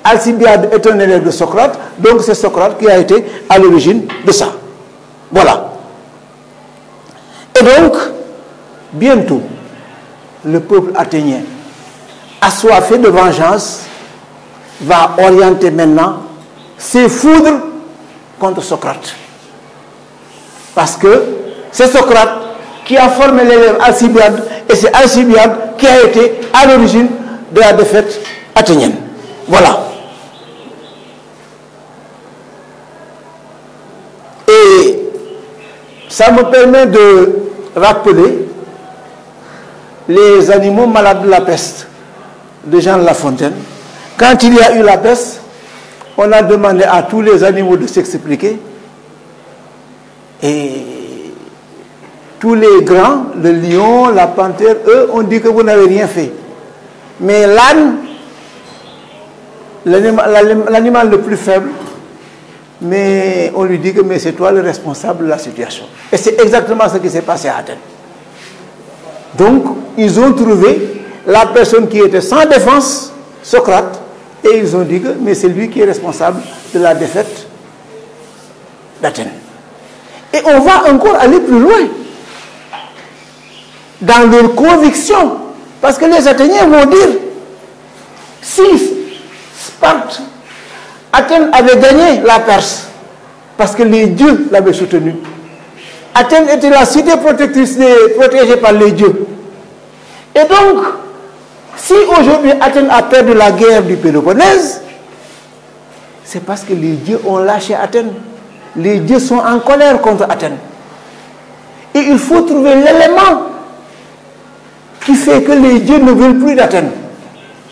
Alcibiade est un élève de Socrate, donc c'est Socrate qui a été à l'origine de ça. Voilà. Et donc, bientôt, le peuple athénien, assoiffé de vengeance, va orienter maintenant ses foudres contre Socrate. Parce que c'est Socrate qui a formé l'élève Alcibiade, et c'est Alcibiade qui a été à l'origine de la défaite athénienne. Voilà. Et ça me permet de rappeler les animaux malades de la peste de Jean de La Fontaine. Quand il y a eu la peste, on a demandé à tous les animaux de s'expliquer. Et tous les grands, le lion, la panthère, eux, ont dit que vous n'avez rien fait. Mais l'âne, l'animal le plus faible, mais on lui dit que c'est toi le responsable de la situation. Et c'est exactement ce qui s'est passé à Athènes. Donc, ils ont trouvé la personne qui était sans défense, Socrate, et ils ont dit que c'est lui qui est responsable de la défaite d'Athènes. Et on va encore aller plus loin dans leur conviction, parce que les Athéniens vont dire, si Sparte, Athènes avait gagné la Perse, parce que les dieux l'avaient soutenu. Athènes était la cité protectrice protégée par les dieux. Et donc, si aujourd'hui Athènes a perdu la guerre du Péloponnèse, c'est parce que les dieux ont lâché Athènes. Les dieux sont en colère contre Athènes. Et il faut trouver l'élément qui fait que les dieux ne veulent plus d'Athènes.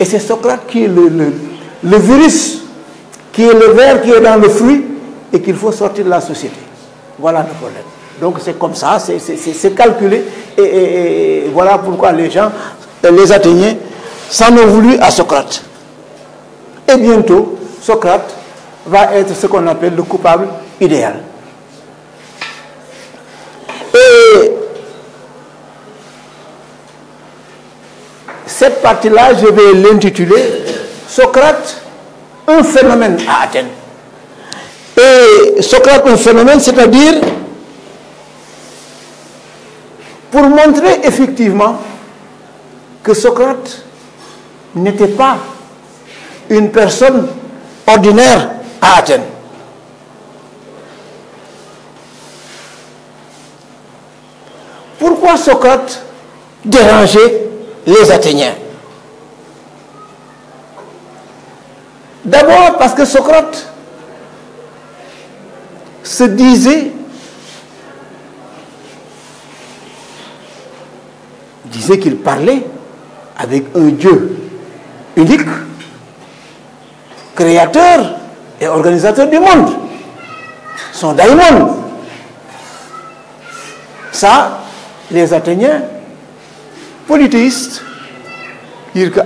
Et c'est Socrate qui est le virus, qui est le ver qui est dans le fruit et qu'il faut sortir de la société. Voilà le problème. Donc c'est comme ça, c'est calculé. Et voilà pourquoi les gens, les Athéniens, s'en ont voulu à Socrate. Et bientôt, Socrate va être ce qu'on appelle le coupable idéal. Et cette partie-là, je vais l'intituler Socrate, un phénomène à Athènes. Et Socrate, un phénomène, c'est-à-dire pour montrer effectivement que Socrate n'était pas une personne ordinaire à Athènes. Pourquoi Socrate dérangeait les Athéniens? D'abord parce que Socrate se disait qu'il parlait avec un Dieu unique, créateur et organisateur du monde, son daimon. Ça, les Athéniens, polythéistes, dire que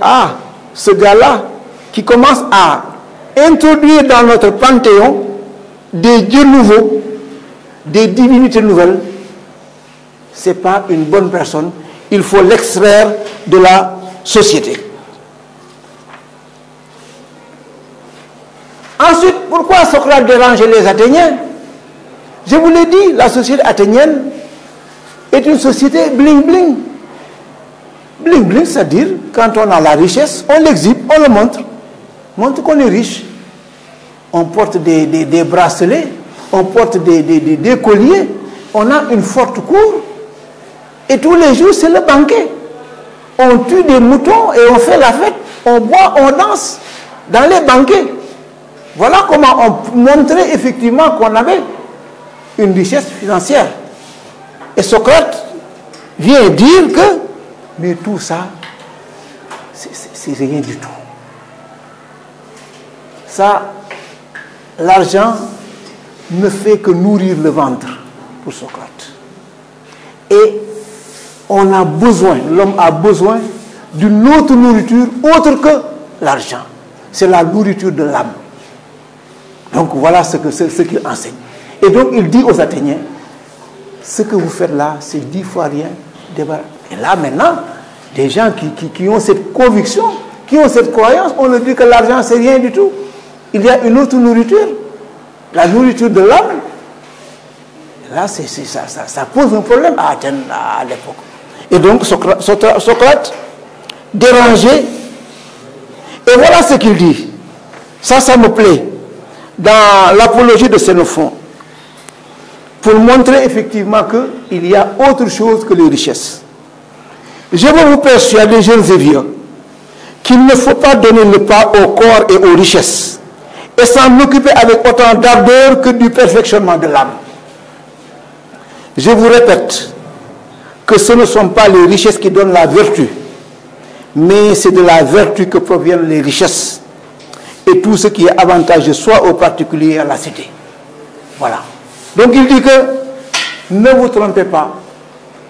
ce gars-là qui commence à introduire dans notre panthéon des dieux nouveaux, des divinités nouvelles, ce n'est pas une bonne personne. Il faut l'extraire de la société. Ensuite, pourquoi Socrate dérangeait les Athéniens? Je vous l'ai dit, la société athénienne est une société bling-bling. Bling-bling, c'est-à-dire, quand on a la richesse, on l'exhibe, on le montre. Montre qu'on est riche. On porte des bracelets, on porte des colliers, on a une forte cour. Et tous les jours, c'est le banquet. On tue des moutons et on fait la fête. On boit, on danse dans les banquets. Voilà comment on montrait effectivement qu'on avait une richesse financière. Et Socrate vient dire que, mais tout ça, c'est rien du tout. Ça, l'argent ne fait que nourrir le ventre pour Socrate. Et on a besoin, l'homme a besoin d'une autre nourriture autre que l'argent. C'est la nourriture de l'âme. Donc voilà ce qu'il enseigne. Et donc il dit aux Athéniens, ce que vous faites là, c'est 10 fois rien. Et là maintenant, des gens qui ont cette conviction, qui ont cette croyance, on leur dit que l'argent c'est rien du tout. Il y a une autre nourriture, la nourriture de l'âme. Là, ça pose un problème à Athènes à l'époque. Et donc Socrate dérangeait. Et voilà ce qu'il dit. Ça me plaît. dans l'apologie de Xénophon, pour montrer effectivement qu'il y a autre chose que les richesses. Je veux vous persuader, jeunes et vieux, qu'il ne faut pas donner le pas au corps et aux richesses, et s'en occuper avec autant d'ardeur que du perfectionnement de l'âme. Je vous répète que ce ne sont pas les richesses qui donnent la vertu, mais c'est de la vertu que proviennent les richesses et tout ce qui est avantageux soit aux particuliers et à la cité. Voilà. Donc il dit que ne vous trompez pas,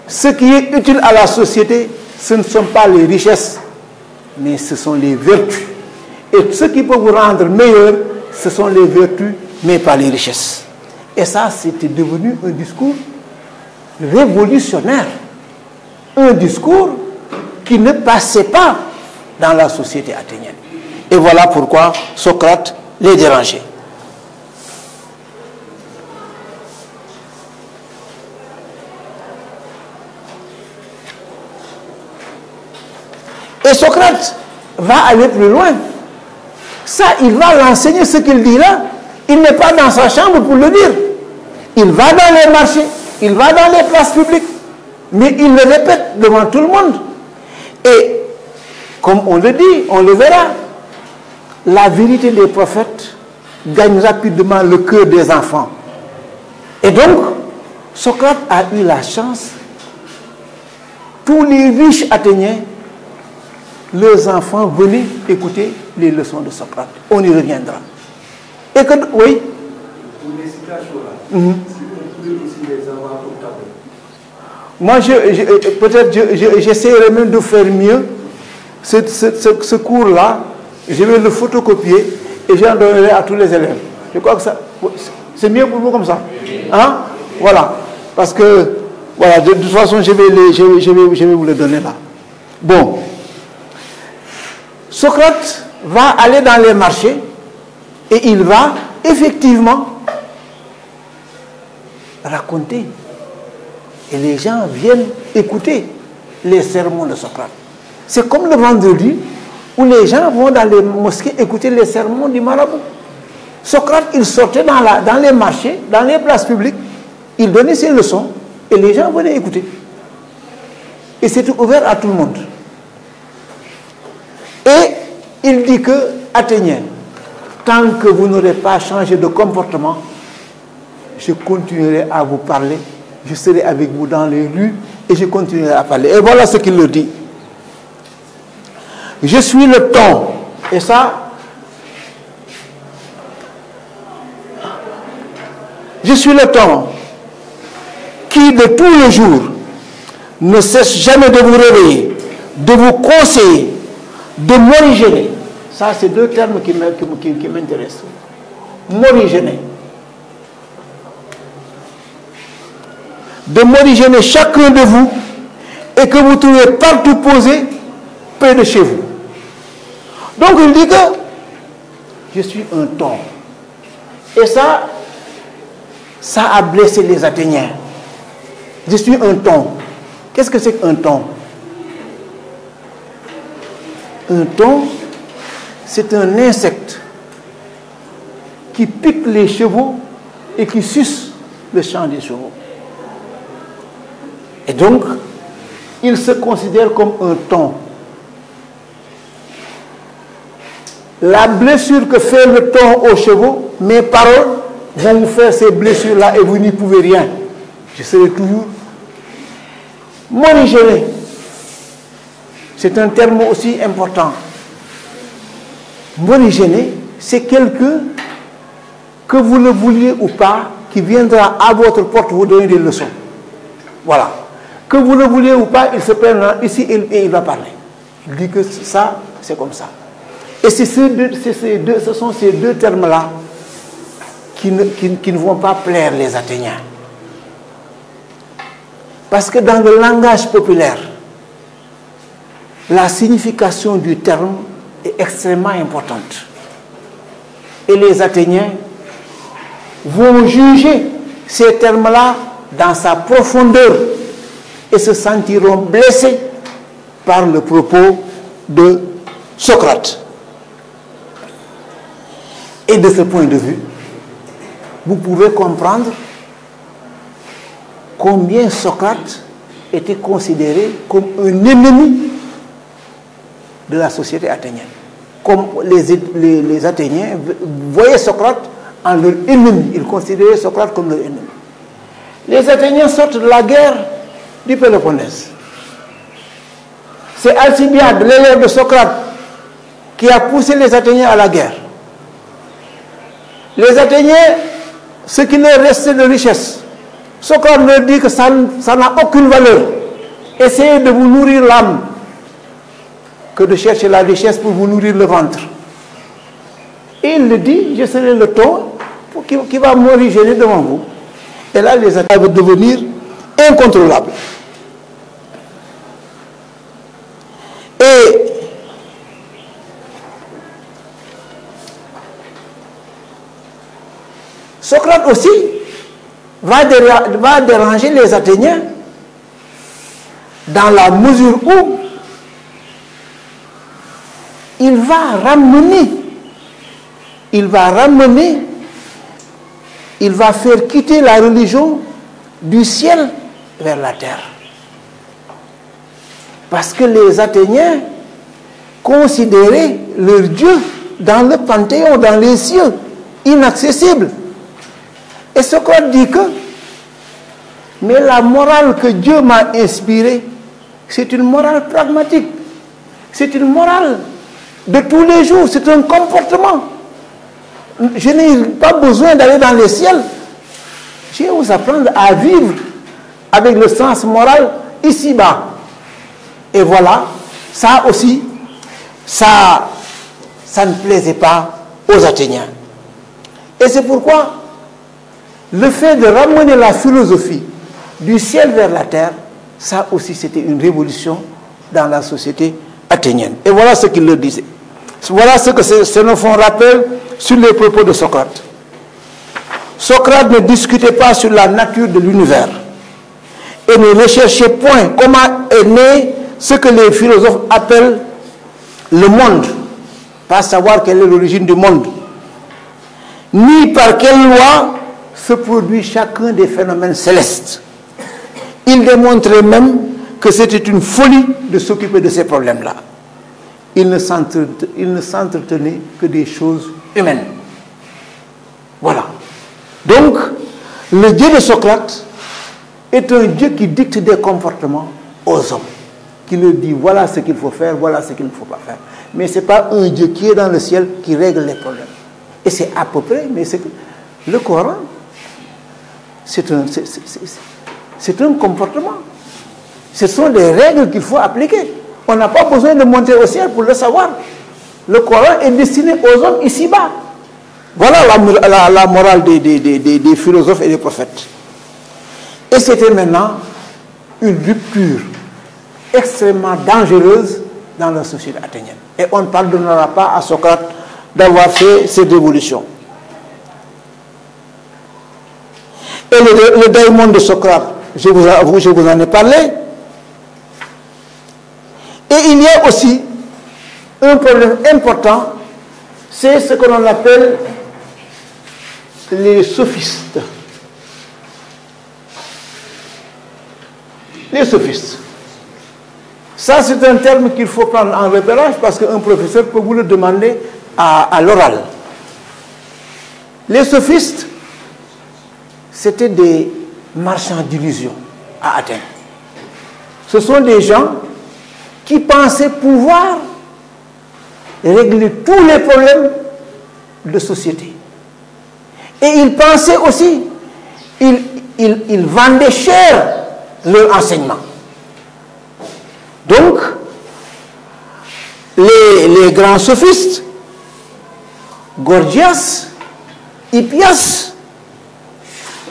ce qui est utile à la société, ce ne sont pas les richesses, mais ce sont les vertus. Et ce qui peut vous rendre meilleur, ce sont les vertus, mais pas les richesses. Et ça, c'était devenu un discours révolutionnaire. Un discours qui ne passait pas dans la société athénienne. Et voilà pourquoi Socrate les dérangeait. Et Socrate va aller plus loin. Ça, il va l'enseigner ce qu'il dit là. Il n'est pas dans sa chambre pour le dire. Il va dans les marchés, il va dans les places publiques, mais il le répète devant tout le monde. Et comme on le dit, on le verra, la vérité des prophètes gagne rapidement le cœur des enfants. Et donc, Socrate a eu la chance, tous les riches athéniens, leurs enfants venaient écouter les leçons de Socrate. On y reviendra. Et que, oui. Pour les citations-là, si on pouvait aussi les avoir au tableau. Moi, peut-être j'essaierai même de faire mieux. Ce cours-là, je vais le photocopier et j'en donnerai à tous les élèves. Je crois que ça, c'est mieux pour vous comme ça. Hein? Voilà. Parce que, voilà, de toute façon, je vais vous le donner là. Bon. Socrate va aller dans les marchés et il va effectivement raconter. Et les gens viennent écouter les sermons de Socrate. C'est comme le vendredi où les gens vont dans les mosquées écouter les sermons du marabout. Socrate, il sortait dans les marchés, dans les places publiques, il donnait ses leçons et les gens venaient écouter. Et c'était ouvert à tout le monde. Et il dit que, Athéniens, tant que vous n'aurez pas changé de comportement, je continuerai à vous parler, je serai avec vous dans les rues et je continuerai à parler. Et voilà ce qu'il leur dit. Je suis le ton. Et ça, je suis le ton qui de tous les jours ne cesse jamais de vous réveiller, de vous conseiller, de morigéner. Ça, c'est deux termes qui m'intéressent. Morigéner. De morigéner chacun de vous et que vous trouvez partout posé près de chez vous. Donc il dit que je suis un ton. Et ça a blessé les Athéniens. Je suis un ton. Qu'est-ce que c'est qu'un ton? Un ton, c'est un insecte qui pique les chevaux et qui suce le sang des chevaux. Et donc, il se considère comme un ton. La blessure que fait le ton aux chevaux, mes paroles vont vous faire ces blessures-là et vous n'y pouvez rien. Je serai toujours morigéné. C'est un terme aussi important. Morigéné, c'est quelqu'un que vous le vouliez ou pas, qui viendra à votre porte vous donner des leçons. Voilà. Que vous le vouliez ou pas, il se prendra ici et il va parler. Il dit que ça, c'est comme ça. Et ce sont ces deux termes-là qui ne vont pas plaire les Athéniens. Parce que dans le langage populaire, la signification du terme est extrêmement importante. Et les Athéniens vont juger ces termes-là dans sa profondeur et se sentiront blessés par le propos de Socrate. Et de ce point de vue, vous pouvez comprendre combien Socrate était considéré comme un ennemi de la société athénienne. Comme les Athéniens voyaient Socrate en leur ennemi. Ils considéraient Socrate comme leur ennemi. Les Athéniens sortent de la guerre du Péloponnèse. C'est Alcibiade, l'élève de Socrate, qui a poussé les Athéniens à la guerre. Les Athéniens, ce qui leur restait de richesse, Socrate leur dit que ça n'a aucune valeur. Essayez de vous nourrir l'âme que de chercher la richesse pour vous nourrir le ventre. Et il le dit, je serai le taureau qui va m'originer devant vous. Et là, les Athéniens vont devenir incontrôlables. Et Socrate aussi va déranger les Athéniens dans la mesure où il va faire quitter la religion du ciel vers la terre. Parce que les Athéniens considéraient leur Dieu dans le panthéon, dans les cieux, inaccessible. Et Socrate dit que, mais la morale que Dieu m'a inspirée, c'est une morale pragmatique. C'est une morale de tous les jours, c'est un comportement. Je n'ai pas besoin d'aller dans les ciels. Je vais vous apprendre à vivre avec le sens moral ici-bas. Et voilà, ça aussi, ça ne plaisait pas aux Athéniens. Et c'est pourquoi le fait de ramener la philosophie du ciel vers la terre, ça aussi c'était une révolution dans la société athénienne. Et voilà ce qu'il leur disait. Voilà ce que Xénophon rappelle sur les propos de Socrate. Socrate ne discutait pas sur la nature de l'univers et ne recherchait point comment est né ce que les philosophes appellent le monde, pas savoir quelle est l'origine du monde, ni par quelle loi se produit chacun des phénomènes célestes. Il démontrait même que c'était une folie de s'occuper de ces problèmes-là. Il ne s'entretenait que des choses humaines. Voilà. Donc, le Dieu de Socrate est un Dieu qui dicte des comportements aux hommes, qui leur dit voilà ce qu'il faut faire, voilà ce qu'il ne faut pas faire. Mais ce n'est pas un Dieu qui est dans le ciel qui règle les problèmes. Et c'est à peu près, mais c'est que le Coran, c'est un comportement. Ce sont des règles qu'il faut appliquer. On n'a pas besoin de monter au ciel pour le savoir. Le Coran est destiné aux hommes ici-bas. Voilà la morale des philosophes et des prophètes. Et c'était maintenant une rupture extrêmement dangereuse dans la société athénienne. Et on ne pardonnera pas à Socrate d'avoir fait cette révolution. Et le daimon de Socrate, je vous en ai parlé. Et il y a aussi un problème important, c'est ce que l'on appelle les sophistes. Les sophistes. Ça, c'est un terme qu'il faut prendre en repérage parce qu'un professeur peut vous le demander à l'oral. Les sophistes, c'était des marchands d'illusions à Athènes. Ce sont des gens qui pensaient pouvoir régler tous les problèmes de société. Et ils pensaient aussi, ils vendaient cher leur enseignement. Donc, les grands sophistes, Gorgias, Hippias,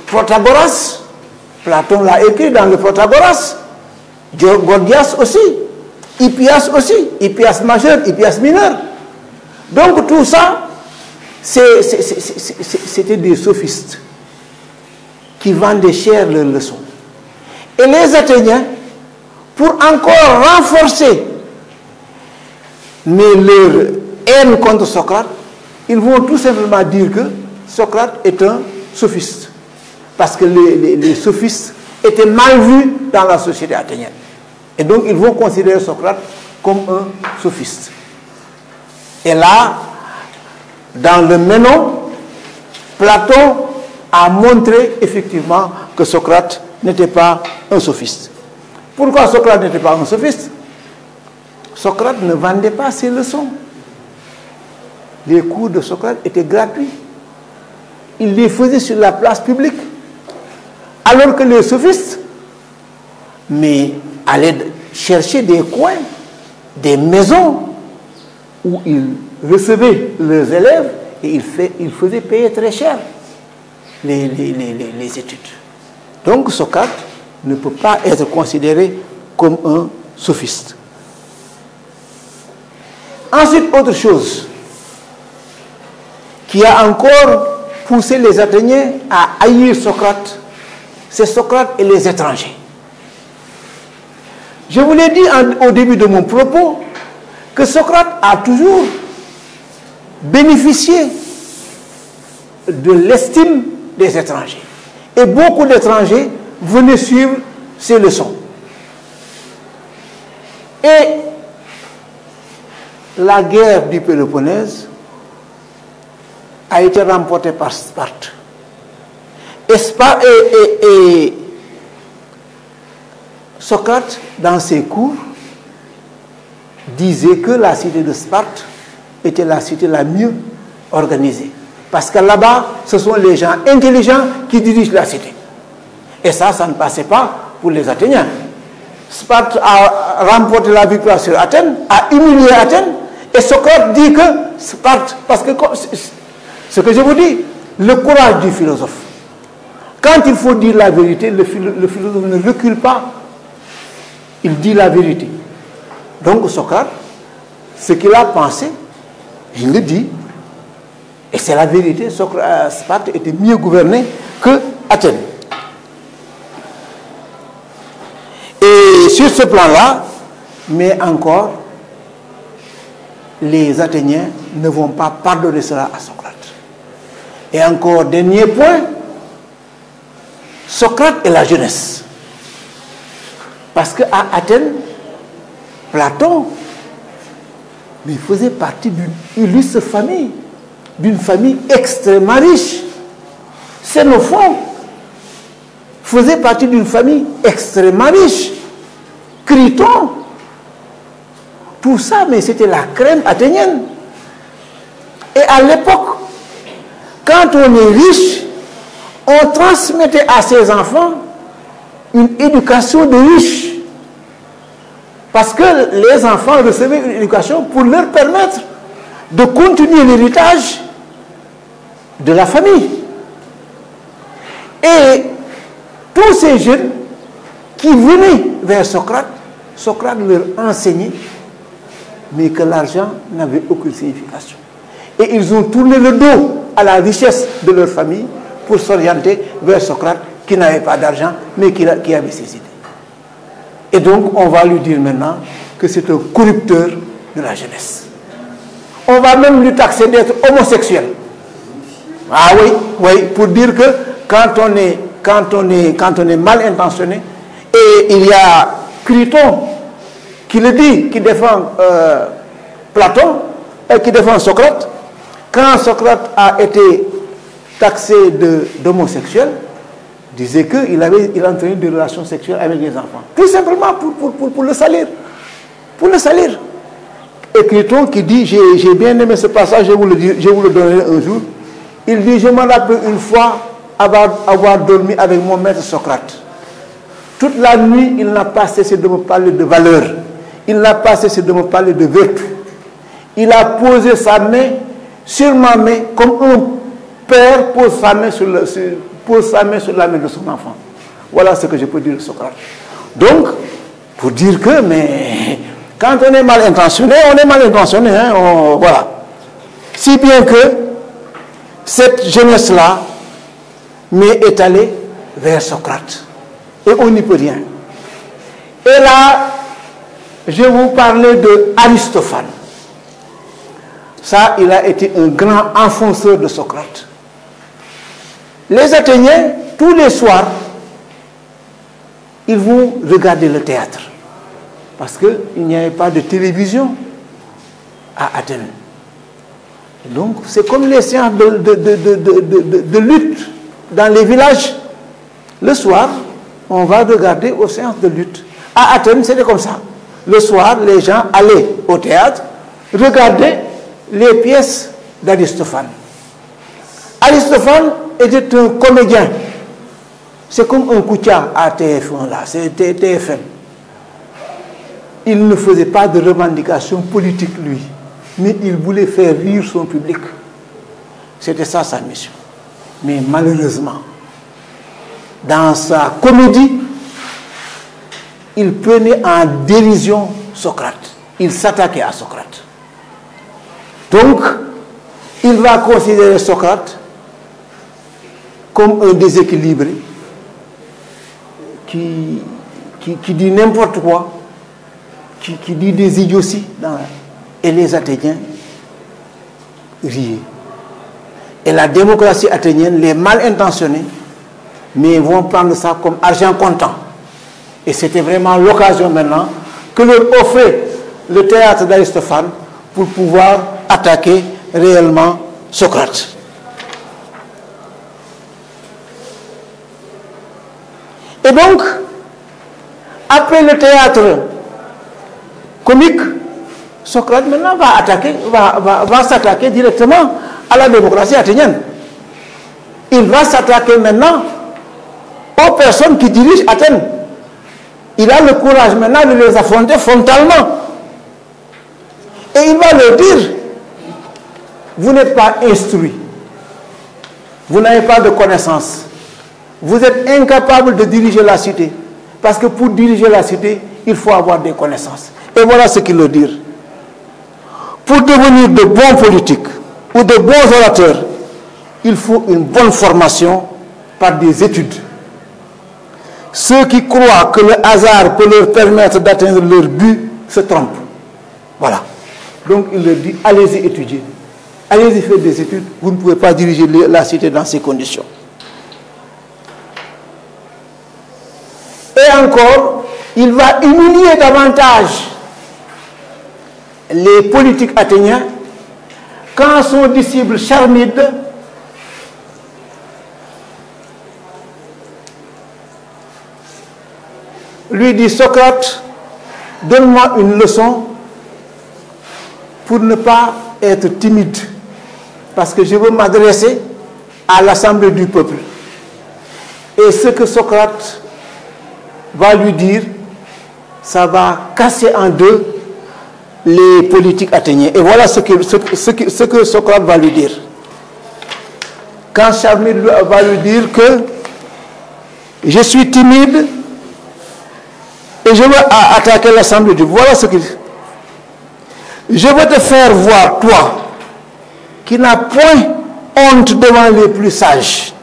Protagoras, Platon l'a écrit dans le Protagoras, Gorgias aussi, Hippias aussi, Hippias majeur, Hippias mineur. Donc tout ça, c'était des sophistes qui vendaient cher leurs leçons. Et les Athéniens, pour encore renforcer leur haine contre Socrate, ils vont tout simplement dire que Socrate est un sophistes. Parce que les sophistes étaient mal vus dans la société athénienne. Et donc, ils vont considérer Socrate comme un sophiste. Et là, dans le Ménon, Platon a montré effectivement que Socrate n'était pas un sophiste. Pourquoi Socrate n'était pas un sophiste? Socrate ne vendait pas ses leçons. Les cours de Socrate étaient gratuits. Il les faisait sur la place publique. Alors que les sophistes, allaient chercher des coins, des maisons où ils recevaient leurs élèves et ils faisaient payer très cher les études. Donc Socrate ne peut pas être considéré comme un sophiste. Ensuite, autre chose qui a encore poussé les Athéniens à haïr Socrate, c'est Socrate et les étrangers. Je vous l'ai dit au début de mon propos que Socrate a toujours bénéficié de l'estime des étrangers. Et beaucoup d'étrangers venaient suivre ses leçons. Et la guerre du Péloponnèse a été remportée par Sparte. Et Socrate, dans ses cours, disait que la cité de Sparte était la cité la mieux organisée. Parce que là-bas, ce sont les gens intelligents qui dirigent la cité. Et ça ne passait pas pour les Athéniens. Sparte a remporté la victoire sur Athènes, a humilié Athènes, et Socrate dit que Sparte, parce que ce que je vous dis, le courage du philosophe. Quand il faut dire la vérité, le philosophe ne recule pas, il dit la vérité. Donc Socrate, ce qu'il a pensé, il le dit, et c'est la vérité. Sparte était mieux gouvernée que Athènes. Et sur ce plan-là, mais encore, les Athéniens ne vont pas pardonner cela à Socrate. Et encore, dernier point, Socrate et la jeunesse. Parce qu'à Athènes, Platon, il faisait partie d'une illustre famille, d'une famille extrêmement riche. Xénophon faisait partie d'une famille extrêmement riche. Criton, tout ça, mais c'était la crème athénienne. Et à l'époque, quand on est riche, on transmettait à ses enfants une éducation de riche. Parce que les enfants recevaient une éducation pour leur permettre de continuer l'héritage de la famille. Et tous ces jeunes qui venaient vers Socrate, Socrate leur enseignait, mais que l'argent n'avait aucune signification. Et ils ont tourné le dos à la richesse de leur famille pour s'orienter vers Socrate, qui n'avait pas d'argent, mais qui avait ses idées. Et donc, on va lui dire maintenant que c'est un corrupteur de la jeunesse. On va même lui taxer d'être homosexuel. Ah oui, pour dire que quand on est mal intentionné, et il y a Criton qui le dit, qui défend Platon, et qui défend Socrate. Quand Socrate a été taxé d'homosexuel, disait qu'il a entretenu des relations sexuelles avec les enfants. Tout simplement pour le salir. Pour le salir. Et Criton qui dit, j'ai bien aimé ce passage, je vous le donnerai un jour. Il dit, je me rappelle une fois avoir dormi avec mon maître Socrate. Toute la nuit, il n'a pas cessé de me parler de valeur. Il n'a pas cessé de me parler de vertu. Il a posé sa main sur ma main comme un père pose sa main sur la main de son enfant. Voilà ce que je peux dire de Socrate. Donc, pour dire que, mais quand on est mal intentionné, on est mal intentionné. Hein, voilà. Si bien que cette jeunesse-là m'est allée vers Socrate. Et on n'y peut rien. Et là, je vais vous parler de Aristophane. Ça, il a été un grand enfonceur de Socrate. Les Athéniens, tous les soirs, ils vont regarder le théâtre. Parce qu'il n'y avait pas de télévision à Athènes. Donc, c'est comme les séances de lutte dans les villages. Le soir, on va regarder aux séances de lutte. À Athènes, c'était comme ça. Le soir, les gens allaient au théâtre, regarder les pièces d'Aristophane. Aristophane était un comédien. C'est comme un Koutia à TF1, là, c'est TFM. Il ne faisait pas de revendications politiques, lui, mais il voulait faire rire son public. C'était ça sa mission. Mais malheureusement, dans sa comédie, il prenait en dérision Socrate. Il s'attaquait à Socrate. Donc, il va considérer Socrate comme un déséquilibré qui dit n'importe quoi, qui dit des idioties. Et les Athéniens riaient. Et la démocratie athénienne, les mal intentionnés, mais vont prendre ça comme argent comptant. Et c'était vraiment l'occasion maintenant que leur offrait le théâtre d'Aristophane pour pouvoir attaquer réellement Socrate. Et donc, après le théâtre comique, Socrate maintenant va s'attaquer directement à la démocratie athénienne. Il va s'attaquer maintenant aux personnes qui dirigent Athènes. Il a le courage maintenant de les affronter frontalement. Et il va leur dire, vous n'êtes pas instruits, vous n'avez pas de connaissances, vous êtes incapables de diriger la cité. Parce que pour diriger la cité, il faut avoir des connaissances. Et voilà ce qu'il leur dit. Pour devenir de bons politiques ou de bons orateurs, il faut une bonne formation par des études. Ceux qui croient que le hasard peut leur permettre d'atteindre leur but se trompent. Voilà. Donc il leur dit, allez-y étudier. Allez-y faire des études. Vous ne pouvez pas diriger la cité dans ces conditions. Et encore, il va humilier davantage les politiques athéniens quand son disciple Charmide lui dit, Socrate, donne-moi une leçon pour ne pas être timide, parce que je veux m'adresser à l'assemblée du peuple. Et ce que Socrate va lui dire, ça va casser en deux les politiques athéniens. Et voilà ce que Socrate va lui dire. Quand Charmide va lui dire que je suis timide et je veux attaquer l'assemblée du peuple. Voilà ce qu'il dit. Je veux te faire voir, toi, qui n'as point honte devant les plus sages,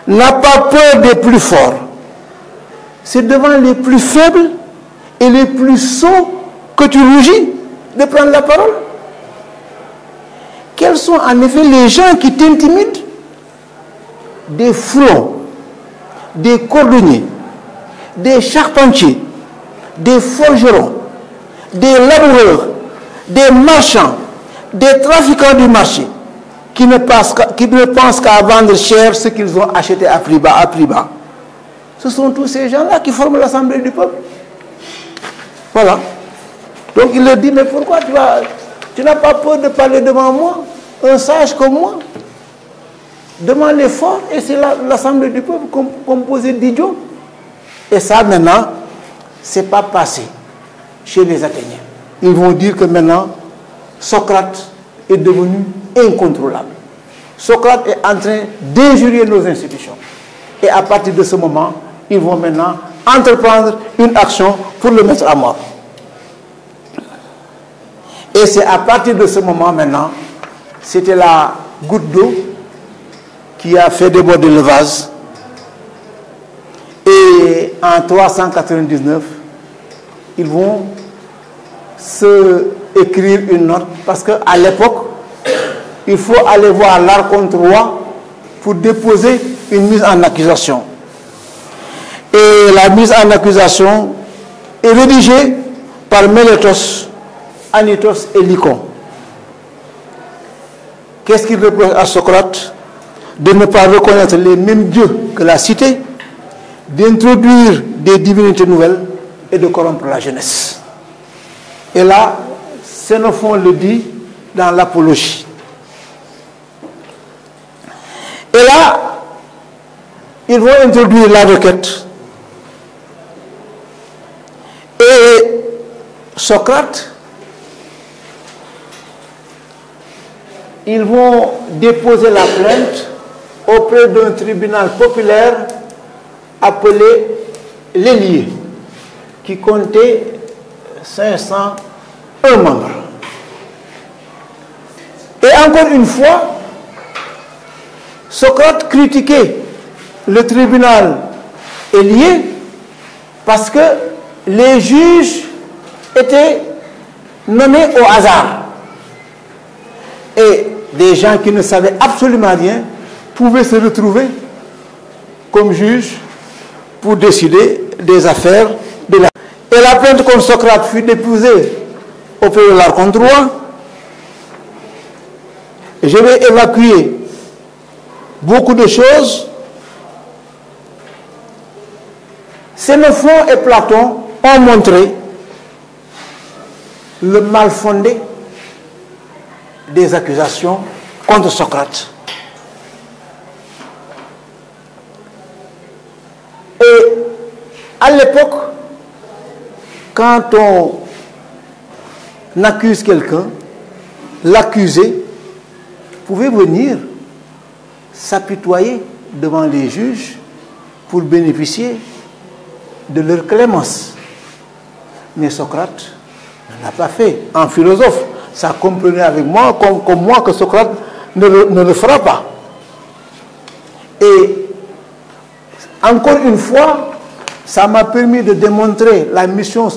n'a pas peur des plus forts. C'est devant les plus faibles et les plus sots que tu rougis de prendre la parole. Quels sont en effet les gens qui t'intimident? Des frelons, des cordonniers, des charpentiers, des forgerons, des laboureurs, des marchands, des trafiquants du marché, qui ne pensent qu'à vendre cher ce qu'ils ont acheté à prix bas. Ce sont tous ces gens-là qui forment l'assemblée du peuple. Voilà. Donc il leur dit, mais pourquoi tu n'as pas peur de parler devant moi, un sage comme moi, devant les forts, et c'est l'assemblée du peuple composée d'idiots. Et ça maintenant, ce n'est pas passé chez les Athéniens. Ils vont dire que maintenant, Socrate est devenu incontrôlable. Socrate est en train d'injurier nos institutions. Et à partir de ce moment, ils vont maintenant entreprendre une action pour le mettre à mort. Et c'est à partir de ce moment maintenant, c'était la goutte d'eau qui a fait déborder le vase. Et en 399, ils vont se écrire une note, parce qu'à l'époque, il faut aller voir l'archonte roi pour déposer une mise en accusation. Et la mise en accusation est rédigée par Mélétos, Anytos et Lycon. Qu'est-ce qu'il reproche à Socrate? De ne pas reconnaître les mêmes dieux que la cité, d'introduire des divinités nouvelles et de corrompre la jeunesse. Et là, Xénophon le dit dans l'Apologie. Et là, ils vont introduire la requête. Et Socrate, ils vont déposer la plainte auprès d'un tribunal populaire appelé l'Héliée, qui comptait 501 membres. Et encore une fois, Socrate critiquait le tribunal Héliée parce que les juges étaient nommés au hasard. Et des gens qui ne savaient absolument rien pouvaient se retrouver comme juges pour décider des affaires de la... Et la plainte contre Socrate fut déposée auprès de l'archonte roi. Je vais évacuer beaucoup de choses. Xénophon et Platon ont montré le mal fondé des accusations contre Socrate. Et à l'époque, quand on accuse quelqu'un, l'accusé pouvait venir s'apitoyer devant les juges pour bénéficier de leur clémence. Mais Socrate ne l'a pas fait. En philosophe, ça comprenait avec moi, comme moi, que Socrate ne le fera pas. Et encore une fois, ça m'a permis de démontrer la mission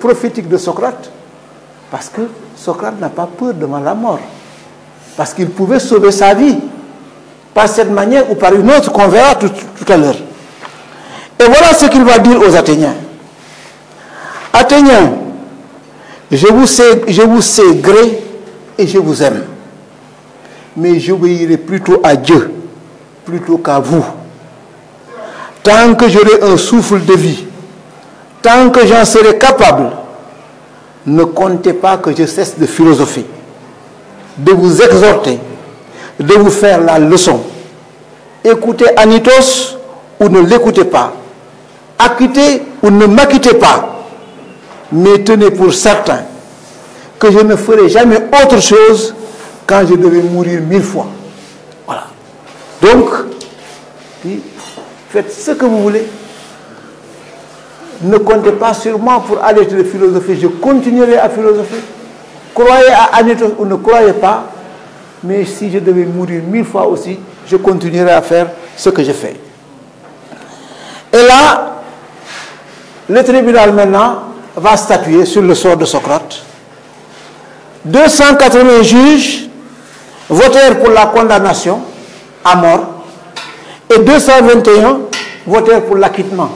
prophétique de Socrate, parce que Socrate n'a pas peur devant la mort, parce qu'il pouvait sauver sa vie par cette manière ou par une autre qu'on verra tout à l'heure. Et voilà ce qu'il va dire aux Athéniens. Athéniens, je vous sais gré et je vous aime, mais j'obéirai plutôt à Dieu plutôt qu'à vous. Tant que j'aurai un souffle de vie, tant que j'en serai capable, ne comptez pas que je cesse de philosopher, de vous exhorter, de vous faire la leçon. Écoutez Anytos ou ne l'écoutez pas. Acquittez ou ne m'acquittez pas. Mais tenez pour certain que je ne ferai jamais autre chose quand je devais mourir 1000 fois. Voilà. Donc, faites ce que vous voulez. Ne comptez pas sur moi pour aller de philosopher. Je continuerai à philosopher. Croyez à Anytos ou ne croyez pas. Mais si je devais mourir 1000 fois aussi, je continuerai à faire ce que je fais. Et là, le tribunal maintenant va statuer sur le sort de Socrate. 280 juges votèrent pour la condamnation à mort et 221 votèrent pour l'acquittement.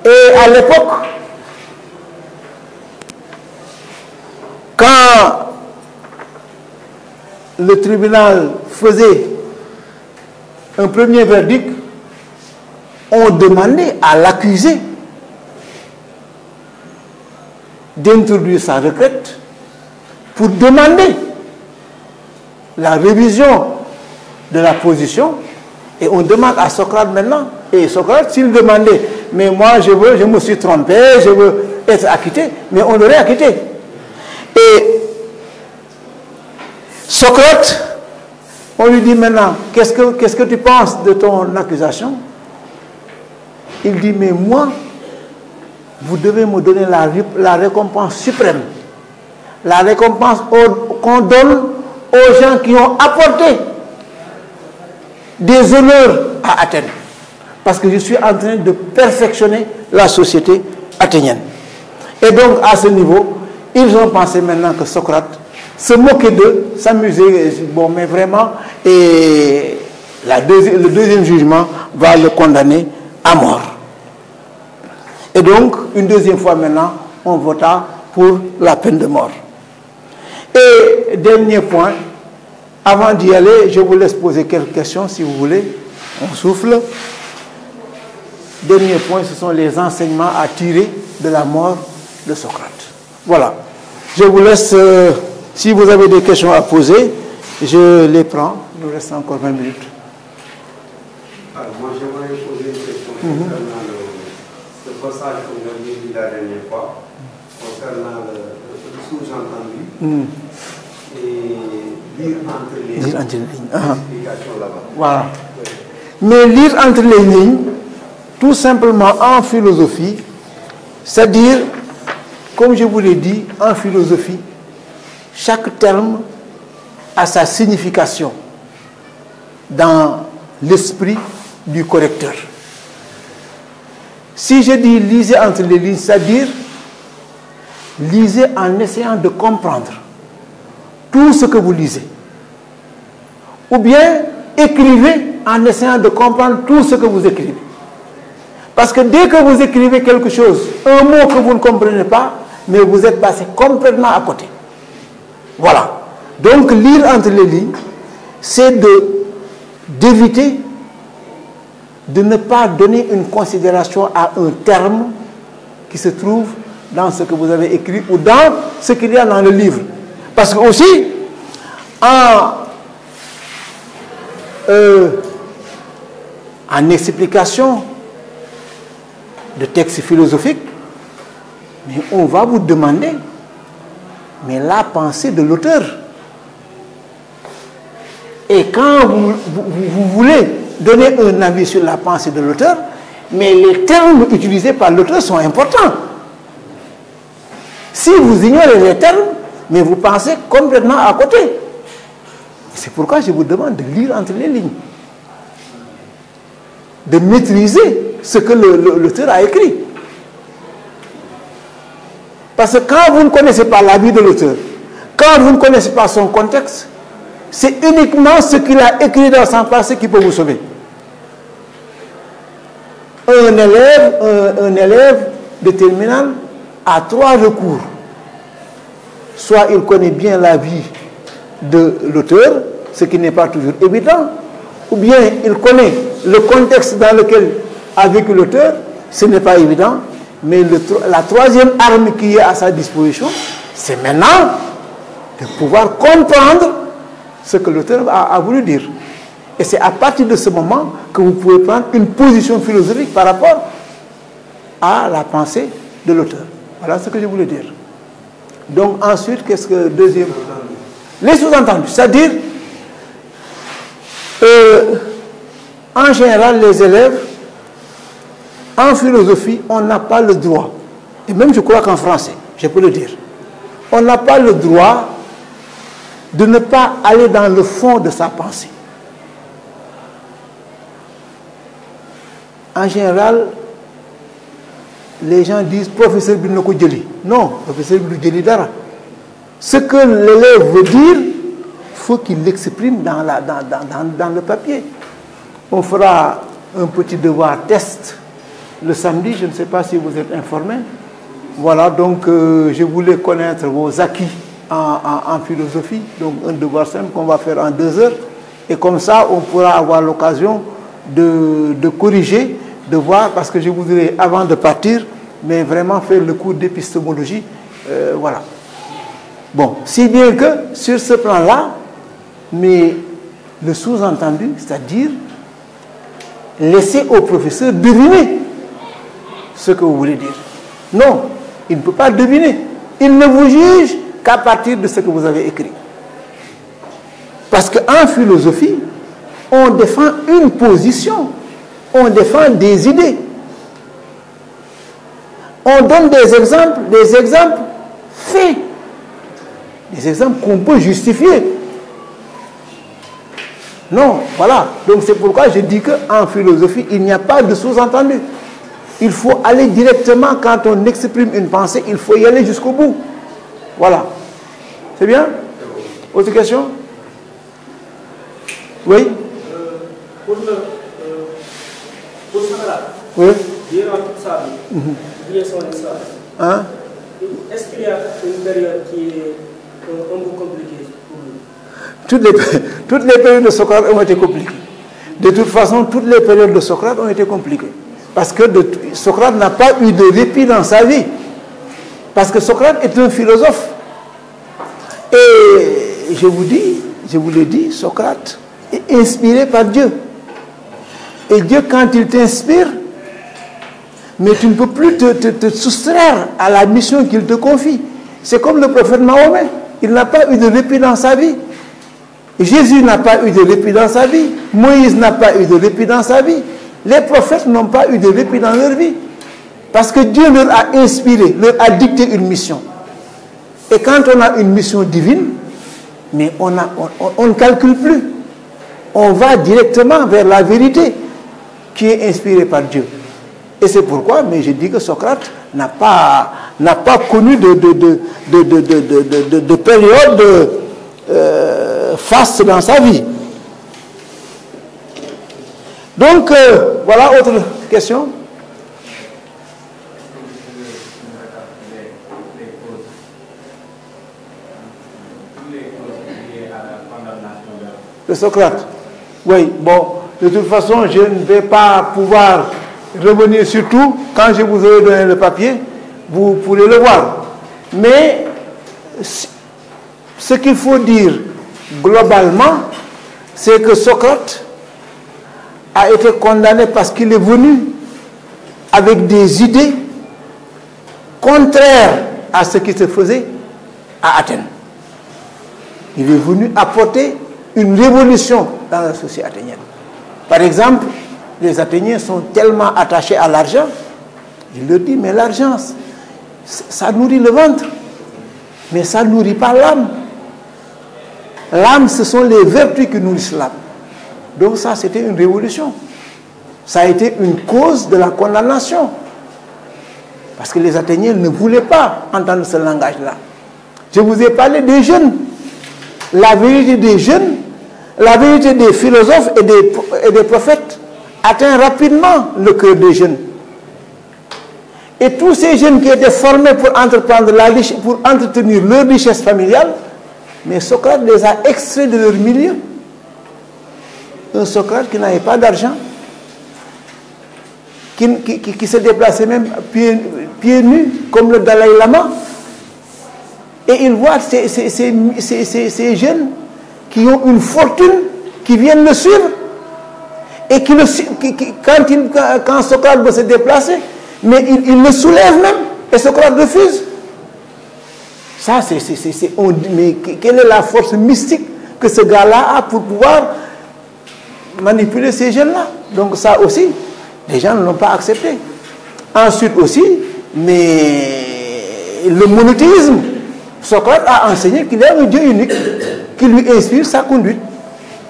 Et à l'époque, quand le tribunal faisait un premier verdict, on demandait à l'accusé d'introduire sa requête pour demander la révision de la position. Et on demande à Socrate maintenant. Et Socrate, s'il demandait, mais moi je me suis trompé, je veux être acquitté, mais on l'aurait acquitté. Et Socrate, on lui dit maintenant, qu'est-ce que tu penses de ton accusation? Il dit, mais moi, vous devez me donner la récompense suprême. La récompense qu'on donne aux gens qui ont apporté des honneurs à Athènes. Parce que je suis en train de perfectionner la société athénienne. Et donc, à ce niveau, ils ont pensé maintenant que Socrate se moquer d'eux, s'amuser, bon, mais vraiment, et le deuxième jugement va le condamner à mort. Et donc, une deuxième fois maintenant, on vota pour la peine de mort. Et dernier point, avant d'y aller, je vous laisse poser quelques questions si vous voulez. On souffle. Dernier point, ce sont les enseignements à tirer de la mort de Socrate. Voilà. Je vous laisse, si vous avez des questions à poser, je les prends. Il nous reste encore 20 minutes. Alors, moi, j'aimerais poser une question concernant le passage que vous avez dit la dernière fois, concernant le sous-entendu, et lire entre les lignes. Explication là-bas. Voilà. Oui. Mais lire entre les lignes, tout simplement en philosophie, c'est-à-dire, comme je vous l'ai dit, en philosophie, chaque terme a sa signification dans l'esprit du correcteur. Si je dis lisez entre les lignes, c'est-à-dire lisez en essayant de comprendre tout ce que vous lisez. Ou bien écrivez en essayant de comprendre tout ce que vous écrivez. Parce que dès que vous écrivez quelque chose, un mot que vous ne comprenez pas, mais vous êtes passé complètement à côté. Voilà. Donc lire entre les lignes, c'est d'éviter de ne pas donner une considération à un terme qui se trouve dans ce que vous avez écrit ou dans ce qu'il y a dans le livre. Parce que aussi, en explication de textes philosophiques, mais on va vous demander mais la pensée de l'auteur. Et quand vous voulez donner un avis sur la pensée de l'auteur, mais les termes utilisés par l'auteur sont importants. Si vous ignorez les termes, mais vous pensez complètement à côté. C'est pourquoi je vous demande de lire entre les lignes, de maîtriser ce que l'auteur a écrit. Parce que quand vous ne connaissez pas la vie de l'auteur, quand vous ne connaissez pas son contexte, c'est uniquement ce qu'il a écrit dans son passé qui peut vous sauver. Un élève de terminale a 3 recours. Soit il connaît bien la vie de l'auteur, ce qui n'est pas toujours évident, ou bien il connaît le contexte dans lequel a vécu l'auteur, ce n'est pas évident, mais la troisième arme qui est à sa disposition, c'est maintenant de pouvoir comprendre ce que l'auteur a voulu dire. Et c'est à partir de ce moment que vous pouvez prendre une position philosophique par rapport à la pensée de l'auteur. Voilà ce que je voulais dire. Donc ensuite, qu'est-ce que deuxième? Les sous-entendus, c'est-à-dire, en général, les élèves, en philosophie, on n'a pas le droit, et même je crois qu'en français, je peux le dire, on n'a pas le droit de ne pas aller dans le fond de sa pensée. En général, les gens disent professeur Binoko Djeli. Non, professeur Binoko Djeli Dara. Ce que l'élève veut dire, il faut qu'il l'exprime dans le papier. On fera un petit devoir test le samedi, je ne sais pas si vous êtes informés. Voilà, donc je voulais connaître vos acquis en philosophie, donc un devoir simple qu'on va faire en 2 heures. Et comme ça, on pourra avoir l'occasion de corriger, de voir, parce que je voudrais, avant de partir, mais vraiment faire le cours d'épistémologie. Voilà. Bon, si bien que sur ce plan-là, mais le sous-entendu, c'est-à-dire laisser au professeur deviner ce que vous voulez dire. Non, il ne peut pas deviner. Il ne vous juge qu'à partir de ce que vous avez écrit. Parce qu'en philosophie, on défend une position, on défend des idées. On donne des exemples faits, des exemples qu'on peut justifier. Non, voilà. Donc c'est pourquoi je dis qu'en philosophie, il n'y a pas de sous-entendu. Il faut aller directement, quand on exprime une pensée, il faut y aller jusqu'au bout. Voilà. C'est bien? Autre question? Oui? Pour Socrate, oui? durant toute sa vie, bien son histoire, Hein? est-ce qu'il y a une période qui est un peu compliquée pour lui? Toutes les périodes de Socrate ont été compliquées. De toute façon, toutes les périodes de Socrate ont été compliquées. Parce que Socrate n'a pas eu de répit dans sa vie. Parce que Socrate est un philosophe. Et je vous le dis, Socrate est inspiré par Dieu. Et Dieu, quand il t'inspire, mais tu ne peux plus te soustraire à la mission qu'il te confie. C'est comme le prophète Mahomet. Il n'a pas eu de répit dans sa vie. Jésus n'a pas eu de répit dans sa vie. Moïse n'a pas eu de répit dans sa vie. Les prophètes n'ont pas eu de répit dans leur vie. Parce que Dieu leur a inspiré, leur a dicté une mission. Et quand on a une mission divine, mais on ne calcule plus. On va directement vers la vérité qui est inspirée par Dieu. Et c'est pourquoi, mais je dis que Socrate n'a pas connu de période faste dans sa vie. Donc, voilà, autre question. De Socrate. Oui, bon, de toute façon, je ne vais pas pouvoir revenir sur tout. Quand je vous aurai donné le papier, vous pourrez le voir. Mais ce qu'il faut dire globalement, c'est que Socrate a été condamné parce qu'il est venu avec des idées contraires à ce qui se faisait à Athènes. Il est venu apporter une révolution dans la société athénienne. Par exemple, les Athéniens sont tellement attachés à l'argent, il leur dit, mais l'argent, ça nourrit le ventre, mais ça ne nourrit pas l'âme. L'âme, ce sont les vertus qui nourrissent l'âme. Donc ça, c'était une révolution. Ça a été une cause de la condamnation. Parce que les Athéniens ne voulaient pas entendre ce langage-là. Je vous ai parlé des jeunes. La vérité des jeunes, la vérité des philosophes et des prophètes atteint rapidement le cœur des jeunes. Et tous ces jeunes qui étaient formés pour entreprendre pour entretenir leur richesse familiale, mais Socrate les a extraits de leur milieu. Un Socrate qui n'avait pas d'argent, qui se déplaçait même pieds nus, comme le Dalai Lama. Et il voit ces jeunes qui ont une fortune, qui viennent le suivre, et quand Socrate veut se déplacer, mais il le soulève même, et Socrate refuse. Ça, mais quelle est la force mystique que ce gars-là a pour pouvoir manipuler ces jeunes-là? Donc ça aussi, les gens ne l'ont pas accepté. Ensuite aussi, mais le monothéisme, Socrate a enseigné qu'il y a un Dieu unique qui lui inspire sa conduite.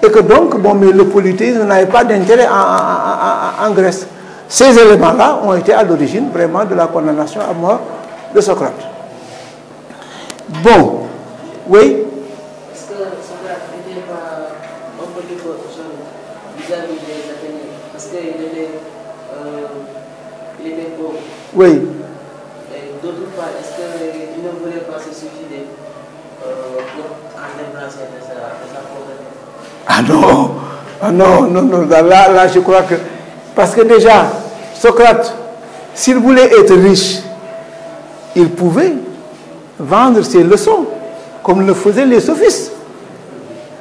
Et que donc, bon, mais le polythéisme n'avait pas d'intérêt en Grèce. Ces éléments-là ont été à l'origine vraiment de la condamnation à mort de Socrate. Bon, oui. Est-ce que Socrate n'était pas un peu vis-à-vis des Athéniens? Parce qu'il était pauvre. Oui. Et d'autre part, est-ce qu'il ne voulait pas se suicider pour en débarrasser de sa pauvreté? Ah non, ah non, là je crois que... Parce que déjà, Socrate, s'il voulait être riche, il pouvait vendre ses leçons, comme le faisaient les sophistes.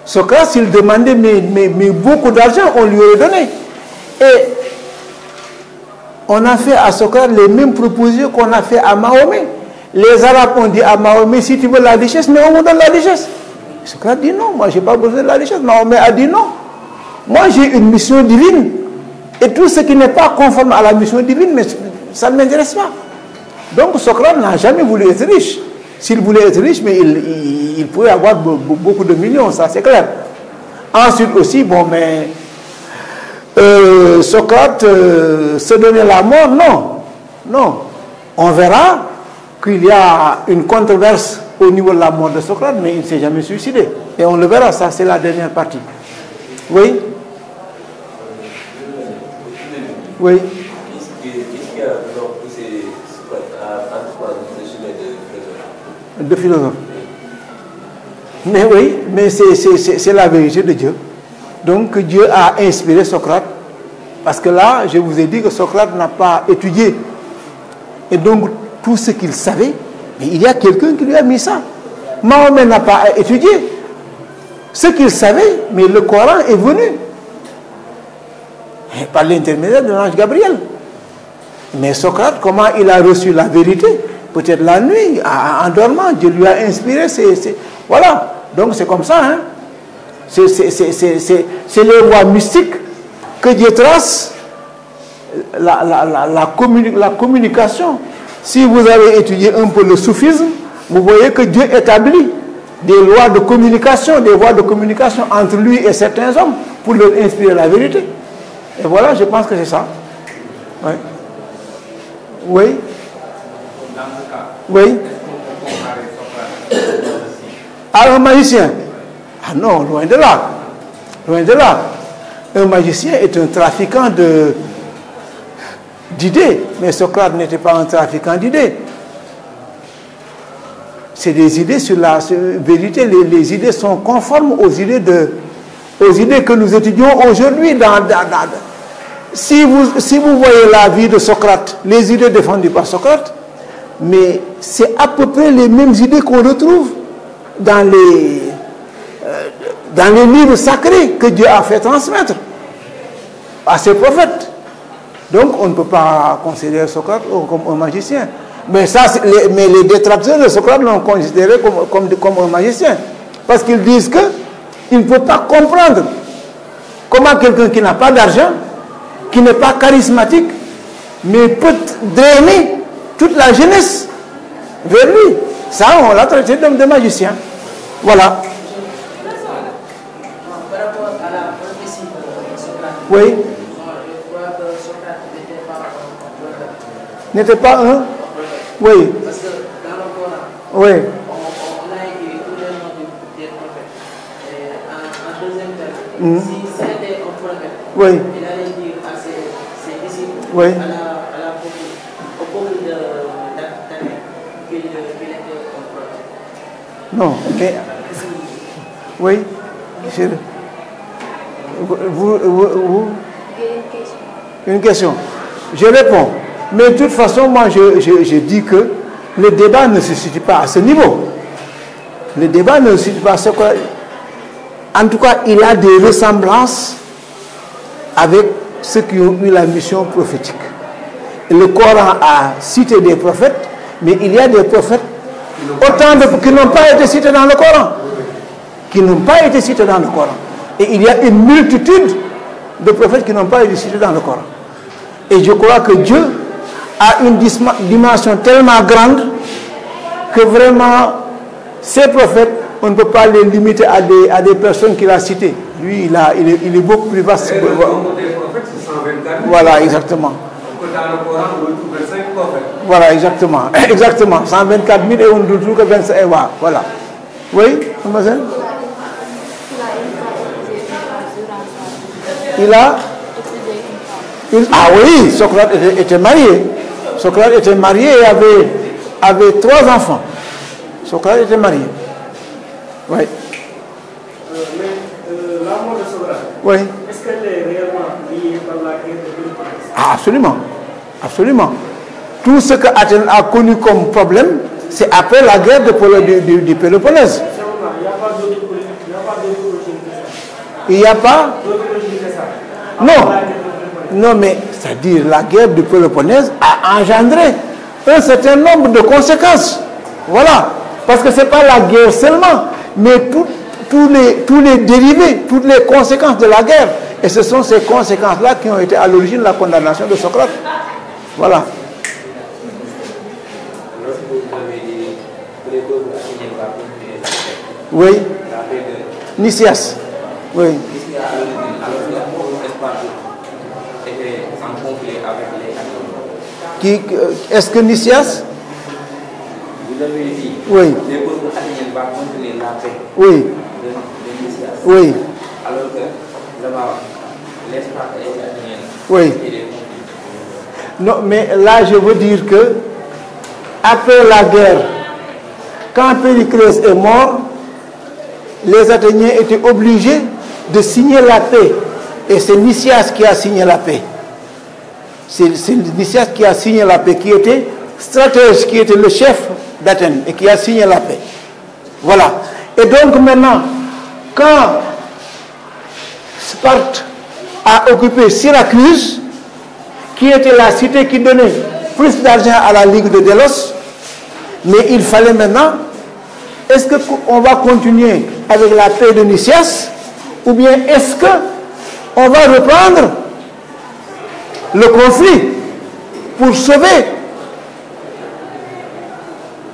Socrate, s'il demandait mais beaucoup d'argent, on lui aurait donné. Et on a fait à Socrate les mêmes propositions qu'on a fait à Mahomet. Les Arabes ont dit à Mahomet, si tu veux la richesse, mais on me donne la richesse. Socrate dit non, moi je n'ai pas besoin de la richesse. Mahomet a dit non. Moi j'ai une mission divine. Et tout ce qui n'est pas conforme à la mission divine, mais ça ne m'intéresse pas. Donc Socrate n'a jamais voulu être riche. S'il voulait être riche, mais il pouvait avoir beaucoup de millions, ça c'est clair. Ensuite aussi, bon, mais Socrate se donner la mort, non. Non. On verra qu'il y a une controverse au niveau de la mort de Socrate, mais il ne s'est jamais suicidé. Et on le verra, ça c'est la dernière partie. Oui? Oui? Qu'est-ce qui a poussé Socrate à entreprendre ce chemin de philosophe? De philosophe. Mais oui, mais c'est la vérité de Dieu. Donc Dieu a inspiré Socrate. Parce que là, je vous ai dit que Socrate n'a pas étudié. Et donc, tout ce qu'il savait, mais il y a quelqu'un qui lui a mis ça. Mahomet n'a pas étudié. Ce qu'il savait, mais le Coran est venu. Par l'intermédiaire de l'ange Gabriel. Mais Socrate, comment il a reçu la vérité? Peut-être la nuit, en dormant, Dieu lui a inspiré. Voilà. Donc c'est comme ça. Hein? C'est les voies mystiques que Dieu trace. La communication. Si vous avez étudié un peu le soufisme, vous voyez que Dieu établit des lois de communication, des voies de communication entre lui et certains hommes pour leur inspirer la vérité. Et voilà, je pense que c'est ça. Oui. Oui. Oui. À un magicien? Ah non, loin de là. Loin de là. Un magicien est un trafiquant d'idées. Mais Socrate n'était pas un trafiquant d'idées. C'est des idées sur la vérité. Les idées sont conformes aux idées que nous étudions aujourd'hui. Si vous voyez la vie de Socrate, les idées défendues par Socrate, mais c'est à peu près les mêmes idées qu'on retrouve dans les livres sacrés que Dieu a fait transmettre à ses prophètes. Donc on ne peut pas considérer Socrate comme un magicien. Mais les détracteurs de Socrate l'ont considéré comme un magicien. Parce qu'ils disent qu'il ne peut pas comprendre comment quelqu'un qui n'a pas d'argent, qui n'est pas charismatique, mais peut drainer toute la jeunesse vers lui. Ça, on l'a traité de magicien. Voilà. Par rapport à la prophétie de Socrate, Oui. je crois que Socrate n'était pas un prophète. N'était pas un? Oui. Parce que dans le Coran, Oui. on a écrit tous les noms des prophètes. Et en deuxième terme, si c'était un prophète, Oui. il allait dire à ses disciples, Oui. au peuple d'Athènes, qu'il était un prophète. Non, mais... Oui. Vous une question. Je réponds. Mais de toute façon, moi, je dis que le débat ne se situe pas à ce niveau. Le débat ne se situe pas à ce niveau. En tout cas, il a des ressemblances avec ceux qui ont eu la mission prophétique. Le Coran a cité des prophètes, mais il y a des prophètes qui n'ont pas été cités dans le Coran. Qui n'ont pas été cités dans le Coran. Et il y a une multitude de prophètes qui n'ont pas été cités dans le Coran. Et je crois que Dieu a une dimension tellement grande que vraiment, ces prophètes, on ne peut pas les limiter à des personnes qu'il a citées. Lui, il est beaucoup plus vaste. Et le nombre des prophètes, c'est 124 000. Voilà, exactement. Donc, dans le Coran, on retrouve 25 prophètes. Voilà, exactement. Exactement. 124 000 et on ne trouve que 25. Voilà. Oui, mademoiselle? Ah oui, Socrate était marié. Socrate était marié et avait 3 enfants. Socrate était marié. Oui. Mais la mort de Socrate, Oui. est-ce qu'elle est réellement liée par la guerre de Péloponnèse? Ah, absolument. Absolument. Tout ce que Athènes a connu comme problème, c'est après la guerre du Péloponnèse. Il n'y a pas d'autre origine que ça. Il n'y a pas D'autre origine que ça. Non. Non, mais c'est-à-dire la guerre du Péloponnèse a engendré un certain nombre de conséquences. Voilà. Parce que ce n'est pas la guerre seulement, mais tous les dérivés, toutes les conséquences de la guerre. Et ce sont ces conséquences-là qui ont été à l'origine de la condamnation de Socrate. Voilà. Oui. Nicias. Oui. Est-ce que Nicias? Vous avez dit, oui. les peuples va contenir la paix Oui, de Lysias. oui, Alors que là-bas, l'espace est athénien. oui. Non, mais là, je veux dire que après la guerre, quand Périclès est mort, les Athéniens étaient obligés de signer la paix. Et c'est Lysias qui a signé la paix. C'est Lysias qui a signé la paix, qui était stratège, qui était le chef d'Athènes et qui a signé la paix. Voilà. Et donc maintenant, quand Sparte a occupé Syracuse, qui était la cité qui donnait plus d'argent à la Ligue de Délos, mais il fallait maintenant, est-ce qu'on va continuer avec la paix de Lysias, ou bien est-ce qu'on va reprendre le conflit pour sauver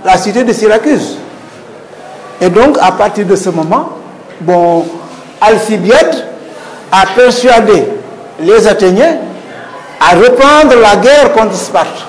la cité de Syracuse? Et donc, à partir de ce moment, bon, Alcibiade a persuadé les Athéniens à reprendre la guerre contre Sparte.